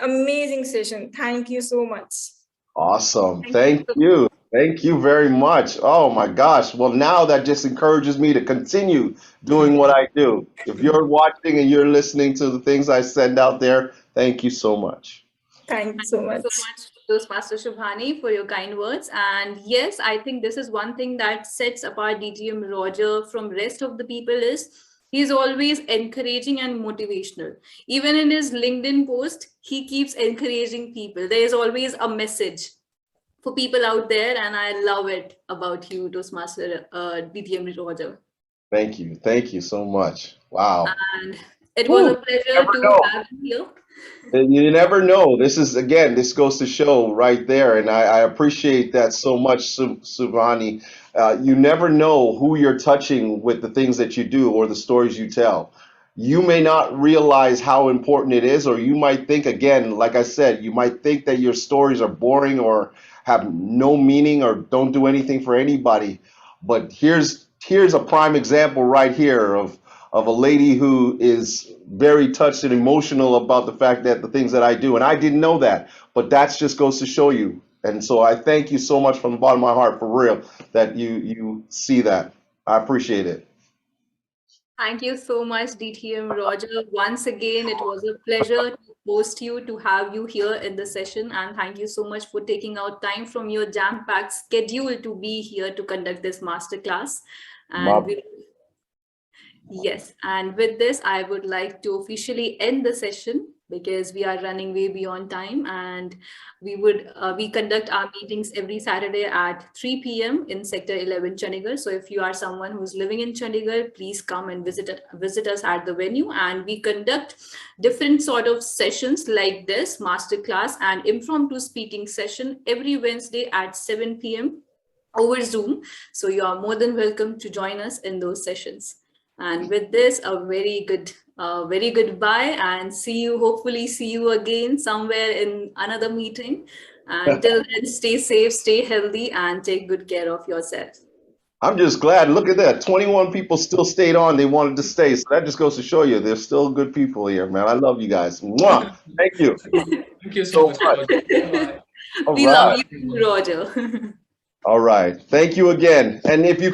amazing session. Thank you so much. Awesome. Thank you. Thank you very much. Oh my gosh. Well, now that just encourages me to continue doing what I do. If you're watching and you're listening to the things I send out there, thank you so much. Thank you so much. Toastmaster Shubhani, for your kind words. And yes, I think this is one thing that sets apart DTM Roger from rest of the people is he's always encouraging and motivational. Even in his LinkedIn post, he keeps encouraging people. There is always a message for people out there, and I love it about you, Toastmaster DTM Roger. Thank you. Thank you so much. Wow. And it was a pleasure to have you here. You never know. This goes to show right there. And I appreciate that so much, Subhani. You never know who you're touching with the things that you do or the stories you tell. You may not realize how important it is, or you might think, again, like I said, you might think that your stories are boring or have no meaning or don't do anything for anybody. But here's here's a prime example right here of a lady who is very touched and emotional about the fact that the things that I do, and I didn't know that, but that just goes to show you. And so I thank you so much from the bottom of my heart, for real, that you see that. I appreciate it. Thank you so much, DTM Roger. Once again, it was a pleasure to host you, to have you here in the session. And thank you so much for taking out time from your jam-packed schedule to be here to conduct this masterclass. And yes, and with this, I would like to officially end the session because we are running way beyond time, and we conduct our meetings every Saturday at 3 p.m. in Sector 11 Chandigarh. So if you are someone who's living in Chandigarh, please come and visit us at the venue, and we conduct different sort of sessions like this masterclass and impromptu speaking session every Wednesday at 7 p.m. over Zoom. So you are more than welcome to join us in those sessions. And with this, a very good bye, and hopefully see you again somewhere in another meeting. Until then, stay safe, stay healthy, and take good care of yourself. I'm just glad. Look at that. 21 people still stayed on. They wanted to stay. So that just goes to show you there's still good people here, man. I love you guys. Mwah. Thank you. Thank you so much. All We right. love you, Roger. All right. Thank you again. And if you